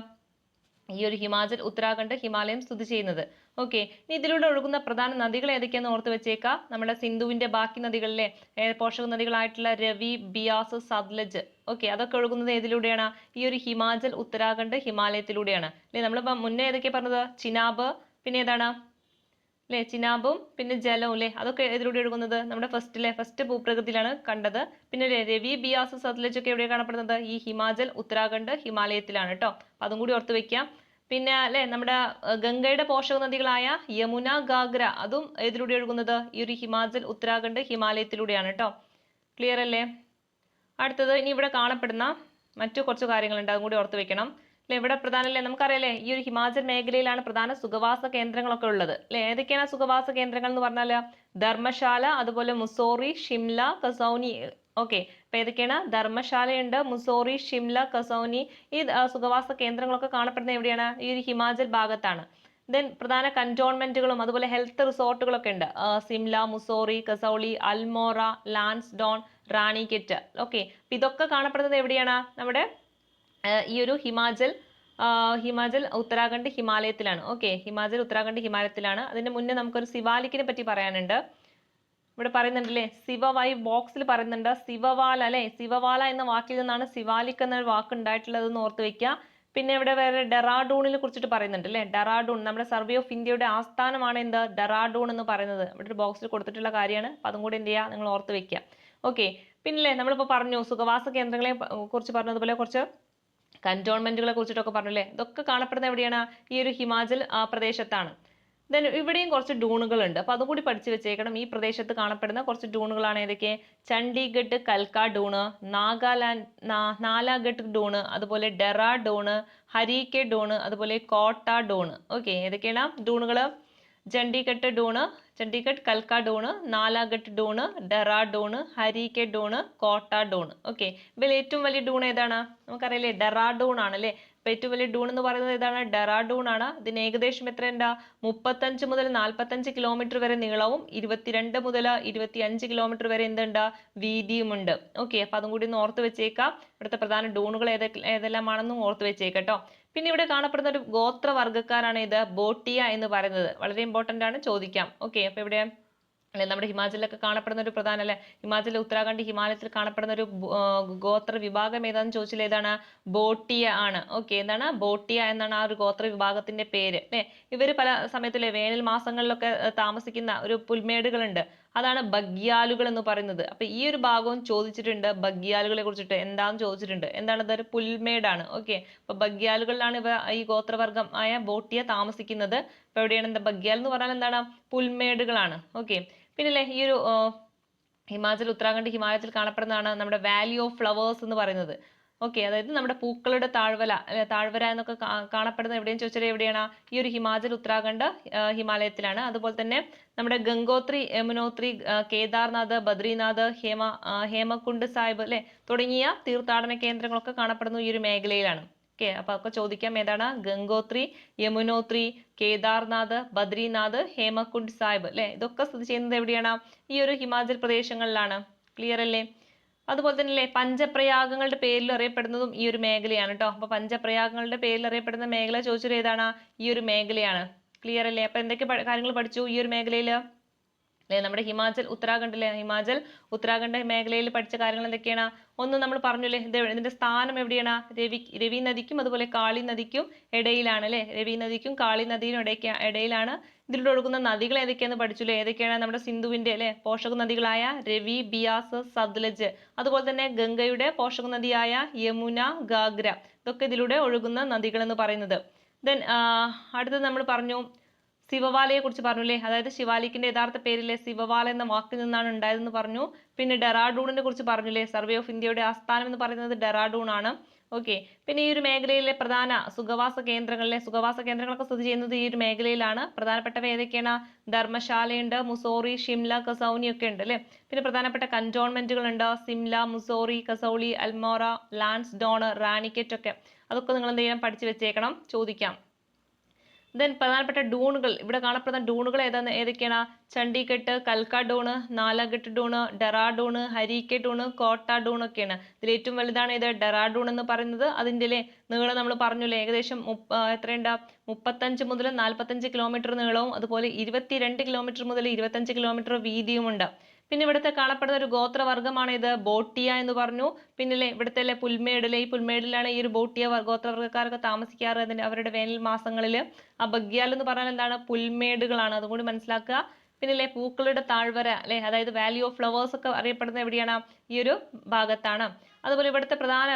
ഈ ഒരു ഹിമാചൽ ഉത്തരാഖണ്ഡ് ഹിമാലയം സ്ഥിതി ചെയ്യുന്നത്. ഓക്കെ, ഇനി ഇതിലൂടെ ഒഴുകുന്ന പ്രധാന നദികൾ ഏതൊക്കെയാന്ന് ഓർത്ത് വെച്ചേക്കാം. നമ്മുടെ സിന്ധുവിന്റെ ബാക്കി നദികളിലെ പോഷക നദികളായിട്ടുള്ള രവി, ബിയാസ്, സത്ലജ്, ഓക്കെ, അതൊക്കെ ഒഴുകുന്നത് ഏതിലൂടെയാണ്? ഈ ഒരു ഹിമാചൽ ഉത്തരാഖണ്ഡ് ഹിമാലയത്തിലൂടെയാണ് അല്ലെ. നമ്മളിപ്പോ മുന്നേ ഏതൊക്കെയാ പറഞ്ഞത്? ചിനാബ്, പിന്നെ ഏതാണ് അല്ലെ? ചിനാബും പിന്നെ ജലവും അല്ലെ, അതൊക്കെ ഇതിലൂടെ ഒഴുകുന്നത് നമ്മുടെ ഫസ്റ്റ് ഭൂപ്രകൃതിയിലാണ് കണ്ടത്. പിന്നെ രവി, ബിയാസ്, സത്ലജ് ഒക്കെ എവിടെയാണ് കാണപ്പെടുന്നത്? ഈ ഹിമാചൽ ഉത്തരാഖണ്ഡ് ഹിമാലയത്തിലാണ് കേട്ടോ. അതും കൂടി ഓർത്ത് വെക്കാം. പിന്നെ അല്ലെ നമ്മുടെ ഗംഗയുടെ പോഷക നദികളായ യമുന, ഗാഗ്ര, അതും ഇതിലൂടെ ഒഴുകുന്നത് ഈ ഒരു ഹിമാചൽ ഉത്തരാഖണ്ഡ് ഹിമാലയത്തിലൂടെയാണ് കേട്ടോ. ക്ലിയർ അല്ലേ? അടുത്തത് ഇനി ഇവിടെ കാണപ്പെടുന്ന മറ്റു കുറച്ച് കാര്യങ്ങളുണ്ട്, അതും കൂടി ഓർത്ത് വെക്കണം അല്ലെ. ഇവിടെ പ്രധാനല്ലേ, നമുക്കറിയാലേ ഈ ഒരു ഹിമാചൽ മേഖലയിലാണ് പ്രധാന സുഖവാസ കേന്ദ്രങ്ങളൊക്കെ ഉള്ളത് അല്ലെ. ഏതൊക്കെയാണ് സുഖവാസ കേന്ദ്രങ്ങൾ എന്ന് പറഞ്ഞാൽ? ധർമ്മശാല, അതുപോലെ മുസോറി, ഷിംല, കസൗനി. ഓക്കെ, അപ്പൊ ഏതൊക്കെയാണ്? ധർമ്മശാലയുണ്ട്, മുസോറി, ഷിംല, കസൗനി. ഈ സുഖവാസ കേന്ദ്രങ്ങളൊക്കെ കാണപ്പെടുന്നത് എവിടെയാണ്? ഈ ഒരു ഹിമാചൽ ഭാഗത്താണ്. ദെൻ പ്രധാന കന്റോൺമെന്റുകളും അതുപോലെ ഹെൽത്ത് റിസോർട്ടുകളൊക്കെ ഉണ്ട്. സിംല, മുസോറി, കസൗളി, അൽമോറ, ലാൻസ്ഡോൺ, റാണിക്കെറ്റ്. ഓക്കെ, ഇതൊക്കെ കാണപ്പെടുന്നത് എവിടെയാണ്? നമ്മുടെ ഈ ഒരു ഹിമാചൽ ഉത്തരാഖണ്ഡ് ഹിമാലയത്തിലാണ്. ഓക്കെ, ഹിമാചൽ ഉത്തരാഖണ്ഡ് ഹിമാലയത്തിലാണ്. അതിന്റെ മുന്നേ നമുക്കൊരു സിവാലിക്കിനെ പറ്റി പറയാനുണ്ട്. ഇവിടെ പറയുന്നുണ്ടല്ലേ, സിവവായി ബോക്സിൽ പറയുന്നുണ്ട് സിവവാല അല്ലെ. സിവവാല എന്ന വാക്കിൽ നിന്നാണ് സിവാലിക് എന്ന വാക്ക് ഉണ്ടായിട്ടുള്ളതെന്ന് ഓർത്ത് വെക്കുക. പിന്നെ ഇവിടെ വേറെ ഡെറാഡൂണിനെ കുറിച്ചിട്ട് പറയുന്നുണ്ട് അല്ലെ. ഡെറാഡൂൺ നമ്മുടെ സർവേ ഓഫ് ഇന്ത്യയുടെ ആസ്ഥാനമാണ് എന്ത്? ഡെറാഡൂൺ എന്ന് പറയുന്നത്. ഇവിടെ ഒരു ബോക്സിൽ കൊടുത്തിട്ടുള്ള കാര്യമാണ്. അപ്പൊ അതും കൂടി എന്ത് ചെയ്യുക, നിങ്ങൾ ഓർത്ത് വെക്കുക. ഓക്കെ, പിന്നില്ലേ നമ്മളിപ്പോ പറഞ്ഞു സുഖവാസ കേന്ദ്രങ്ങളെ കുറിച്ച് പറഞ്ഞു, അതുപോലെ കുറച്ച് കന്റോൺമെന്റുകളെ കുറിച്ചിട്ടൊക്കെ പറഞ്ഞു അല്ലേ. ഇതൊക്കെ കാണപ്പെടുന്നത് എവിടെയാണ്? ഈ ഒരു ഹിമാചൽ പ്രദേശത്താണ്. ദെൻ ഇവിടെയും കുറച്ച് ഡൂണുകൾ ഉണ്ട്. അപ്പൊ അതും കൂടി പഠിച്ചു വെച്ചേക്കണം. ഈ പ്രദേശത്ത് കാണപ്പെടുന്ന കുറച്ച് ഡൂണുകളാണ് ഏതൊക്കെ? ചണ്ഡീഗഡ് കൽക്ക ഡൂണ്, നാലാഗഡ് ഡൂണ്, അതുപോലെ ഡെറാഡൂണ്, ഹരിക്കെ ഡൂണ്, അതുപോലെ കോട്ട ഡൂണ്. ഓക്കെ, ഏതൊക്കെയാണ് ഡൂണുകൾ? ചണ്ഡീഗഡ് കൽക്ക ഡൂണ്, നാലാഗഡ് ഡൂണ്, ഡെറാഡൂണ്, ഹരിക്കെ ഡൂണ്, കോട്ട ഡൂണ്. ഓക്കെ, ഇതിൽ ഏറ്റവും വലിയ ഡൂൺ ഏതാണ്? നമുക്കറിയില്ലേ, ഡെറാഡൂൺ ആണ് അല്ലെ. അപ്പൊ ഏറ്റവും വലിയ ഡൂൺ എന്ന് പറയുന്നത് ഏതാണ്? ഡെറാഡൂൺ ആണ്. ഇതിന് ഏകദേശം എത്രയുണ്ടാ? 35 മുതൽ 45 കിലോമീറ്റർ വരെ നീളവും 22 മുതൽ 25 കിലോമീറ്റർ വരെ എന്തുണ്ട്? വീതിയുമുണ്ട്. ഓക്കെ, അപ്പൊ അതും കൂടി ഒന്ന് ഓർത്ത് വെച്ചേക്കാം. ഇവിടുത്തെ പ്രധാന ഡൂണുകൾ ഏതെല്ലാമാണെന്നും ഓർത്ത് വെച്ചേക്കട്ടോ. പിന്നെ ഇവിടെ കാണപ്പെടുന്ന ഒരു ഗോത്രവർഗ്ഗക്കാരാണ് ഇത് ബോട്ടിയ എന്ന് പറയുന്നത്. വളരെ ഇമ്പോർട്ടന്റ് ആണ്, ചോദിക്കാം. ഓക്കെ, അപ്പൊ ഇവിടെ അല്ലെ നമ്മുടെ ഹിമാചലിലൊക്കെ കാണപ്പെടുന്ന ഒരു പ്രധാന അല്ലെ ഹിമാചൽ ഉത്തരാഖണ്ഡ് ഹിമാലയത്തിൽ കാണപ്പെടുന്ന ഒരു ഗോത്ര വിഭാഗം ഏതാണെന്ന് ചോദിച്ചാൽ ഏതാണ്? ബോട്ടിയ ആണ്. ഓക്കെ, എന്താണ്? ബോട്ടിയ എന്നാണ് ആ ഒരു ഗോത്ര വിഭാഗത്തിന്റെ പേര് അല്ലെ. ഇവര് പല സമയത്തിലെ വേനൽ മാസങ്ങളിലൊക്കെ താമസിക്കുന്ന ഒരു പുൽമേടുകളുണ്ട്, അതാണ് ബഗ്യാലുകൾ എന്ന് പറയുന്നത്. അപ്പൊ ഈ ഒരു ഭാഗവും ചോദിച്ചിട്ടുണ്ട്, ബഗ്യാലുകളെ കുറിച്ചിട്ട് എന്താന്ന് ചോദിച്ചിട്ടുണ്ട്. എന്താണ്? ഇതൊരു പുൽമേടാണ്. ഓക്കെ, അപ്പൊ ബഗ്യാലുകളിലാണ് ഇവ ഈ ഗോത്രവർഗം ആയ ബോട്ടിയ താമസിക്കുന്നത്. അപ്പൊ എവിടെയാണ് എന്താ ബഗ്യാൽ എന്ന് പറഞ്ഞാൽ എന്താണ്? പുൽമേടുകളാണ്. ഓക്കെ, പിന്നല്ലേ ഈ ഒരു ഹിമാചൽ ഉത്തരാഖണ്ഡ് ഹിമാലയത്തിൽ കാണപ്പെടുന്നതാണ് നമ്മുടെ വാലി ഓഫ് ഫ്ലവേഴ്സ് എന്ന് പറയുന്നത്. ഓക്കെ, അതായത് നമ്മുടെ പൂക്കളുടെ താഴ്വര എന്നൊക്കെ കാണപ്പെടുന്നത് എവിടെയെന്ന് ചോദിച്ചാൽ എവിടെയാണ്? ഈ ഒരു ഹിമാചൽ ഉത്തരാഖണ്ഡ് ഹിമാലയത്തിലാണ്. അതുപോലെ തന്നെ നമ്മുടെ ഗംഗോത്രി, യമുനോത്രി, കേദാർനാഥ്, ബദ്രിനാഥ്, ഹേമകുണ്ട് സാഹിബ് അല്ലെ തുടങ്ങിയ തീർത്ഥാടന കേന്ദ്രങ്ങളൊക്കെ കാണപ്പെടുന്നു ഈ ഒരു മേഖലയിലാണ്. ഓക്കെ, അപ്പൊ ഒക്കെ ചോദിക്കാം. ഏതാണ്? ഗംഗോത്രി, യമുനോത്രി, കേദാർനാഥ്, ബദ്രിനാഥ്, ഹേമകുണ്ട് സാഹിബ് അല്ലെ. ഇതൊക്കെ സ്ഥിതി ചെയ്യുന്നത് എവിടെയാണ്? ഈ ഒരു ഹിമാചൽ പ്രദേശങ്ങളിലാണ്. ക്ലിയർ അല്ലേ? അതുപോലെ തന്നെ അല്ലേ പഞ്ചപ്രയാഗങ്ങളുടെ പേരിൽ അറിയപ്പെടുന്നതും ഈ ഒരു മേഖലയാണ് കേട്ടോ. അപ്പൊ പഞ്ചപ്രയാഗങ്ങളുടെ പേരിൽ അറിയപ്പെടുന്ന മേഖല ചോദിച്ചത് ഏതാണ്? ഈ ഒരു മേഖലയാണ്. ക്ലിയർ അല്ലേ? അപ്പൊ എന്തൊക്കെ കാര്യങ്ങൾ പഠിച്ചു ഈ ഒരു മേഖലയിൽ അല്ലെ? നമ്മുടെ ഹിമാചൽ ഉത്തരാഖണ്ഡ് മേഖലയിൽ പഠിച്ച കാര്യങ്ങൾ എന്തൊക്കെയാണ്? ഒന്ന് നമ്മൾ പറഞ്ഞില്ലേ, ഇതിന്റെ സ്ഥാനം എവിടെയാണ്? രവി നദിക്കും അതുപോലെ കാളി നദിക്കും ഇടയിലാണ് അല്ലെ. രവി നദിക്കും കാളി നദിയും ഇടയിലാണ്. ഇതിലൂടെ ഒഴുകുന്ന നദികൾ ഏതൊക്കെയാന്ന് പഠിച്ചില്ലേ? ഏതൊക്കെയാണ്? നമ്മുടെ സിന്ധുവിന്റെ അല്ലെ പോഷക നദികളായ രവി, ബിയാസ്, സത്ലജ്, അതുപോലെ തന്നെ ഗംഗയുടെ പോഷക നദിയായ യമുന, ഗാഗ്ര, ഇതൊക്കെ ഇതിലൂടെ ഒഴുകുന്ന നദികൾ എന്ന് പറയുന്നത്. ദെൻ അടുത്തത് നമ്മൾ പറഞ്ഞു സിവവാലയെ കുറിച്ച് പറഞ്ഞു അല്ലേ. അതായത് ശിവാലിക്കിന്റെ യഥാർത്ഥ പേരിലെ സിവവാല എന്ന വാക്കിൽ നിന്നാണ് ഉണ്ടായതെന്ന് പറഞ്ഞു. പിന്നെ ഡെറാഡൂണിനെ കുറിച്ച് പറഞ്ഞില്ലേ. സർവേ ഓഫ് ഇന്ത്യയുടെ ആസ്ഥാനം എന്ന് പറയുന്നത് ഡെറാഡൂൺ ആണ്. ഓക്കെ. പിന്നെ ഈ ഒരു മേഖലയിലെ പ്രധാന സുഖവാസ കേന്ദ്രങ്ങളൊക്കെ സ്ഥിതി ചെയ്യുന്നത് ഈ ഒരു മേഖലയിലാണ്. പ്രധാനപ്പെട്ടവ ഏതൊക്കെയാണ്? ധർമ്മശാലയുണ്ട്, മുസോറി, ഷിംല, കസൗനി ഒക്കെ ഉണ്ട് അല്ലെ. പിന്നെ പ്രധാനപ്പെട്ട കന്റോൺമെന്റുകൾ ഉണ്ട്, സിംല, മുസോറി, കസൗളി, അൽമോറ, ലാൻസ്ഡോൺ, റാണിക്കറ്റ് ഒക്കെ. അതൊക്കെ നിങ്ങൾ എന്ത് ചെയ്യണം? പഠിച്ചു വെച്ചേക്കണം, ചോദിക്കാം. ദെൻ പ്രധാനപ്പെട്ട ഡൂണുകൾ, ഇവിടെ കാണപ്പെടുന്ന ഡൂണുകൾ ഏതൊക്കെയാണ്? ചണ്ഡീഗഡ്, കൽക്ക ഡൂണ്, നാലഗഡ് ഡൂണ്, ഡെറാഡൂണ്, ഹരിക്കെ ഡൂണ്, കോട്ട ഡൂൺ ഒക്കെയാണ്. ഇതിൽ ഏറ്റവും വലുതാണ് ഇത് ഡെറാഡൂൺ എന്ന് പറയുന്നത്. അതിൻ്റെ നീളം നമ്മൾ പറഞ്ഞില്ലേ, ഏകദേശം എത്രയുണ്ട്? 35 മുതൽ 45 കിലോമീറ്റർ നീളവും അതുപോലെ 22 കിലോമീറ്റർ മുതൽ 25 കിലോമീറ്റർ വീതിയുമുണ്ട്. പിന്നെ ഇവിടുത്തെ കാണപ്പെടുന്ന ഒരു ഗോത്രവർഗ്ഗമാണ് ഇത് ബോട്ടിയ എന്ന് പറഞ്ഞു. പിന്നെ ഇവിടുത്തെ പുൽമേടിലെ ഈ പുൽമേടിലാണ് ഈ ഒരു ബോട്ടിയ ഗോത്രവർഗ്ഗക്കാരൊക്കെ താമസിക്കാറ്. അവരുടെ വേനൽ മാസങ്ങളിൽ. ആ ബഗ്യാൽ എന്ന് പറഞ്ഞാൽ എന്താണ്? പുൽമേടുകളാണ്, അതുകൊണ്ട് മനസ്സിലാക്കുക. പിന്നെ പൂക്കളുടെ താഴ്വര അല്ലെ, അതായത് വാലി ഓഫ് ഫ്ലവേഴ്സ് ഒക്കെ അറിയപ്പെടുന്നത് എവിടെയാണ്? ഈ ഒരു ഭാഗത്താണ്. അതുപോലെ ഇവിടുത്തെ പ്രധാന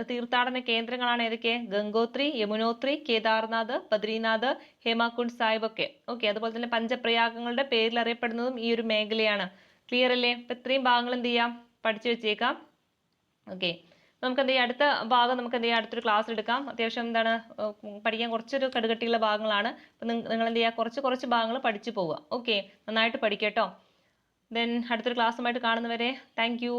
തീർത്ഥാടന കേന്ദ്രങ്ങളാണ് ഏതൊക്കെ? ഗംഗോത്രി, യമുനോത്രി, കേദാർനാഥ്, ബദ്രിനാഥ്, ഹേമാകുണ്ട് സാഹിബ് ഒക്കെ. ഓക്കെ. അതുപോലെ തന്നെ പഞ്ചപ്രയാഗങ്ങളുടെ പേരിൽ അറിയപ്പെടുന്നതും ഈ ഒരു മേഖലയാണ്. ക്ലിയർ അല്ലേ? അപ്പൊ ഇത്രയും ഭാഗങ്ങൾ എന്ത് ചെയ്യാം? പഠിച്ചു വെച്ചേക്കാം. ഓക്കെ. നമുക്ക് എന്ത് ചെയ്യാം? അടുത്ത ഭാഗം നമുക്ക് എന്ത് ചെയ്യാം? അടുത്തൊരു ക്ലാസ് എടുക്കാം. അത്യാവശ്യം എന്താണ് പഠിക്കാൻ കുറച്ചൊരു കടുകട്ടിയുള്ള ഭാഗങ്ങളാണ്. അപ്പം നിങ്ങൾ എന്ത് ചെയ്യുക? കുറച്ച് ഭാഗങ്ങൾ പഠിച്ചു പോവുക. ഓക്കെ. നന്നായിട്ട് പഠിക്കട്ടോ. ദെൻ അടുത്തൊരു ക്ലാസ്സുമായിട്ട് കാണുന്നവരെ താങ്ക് യു.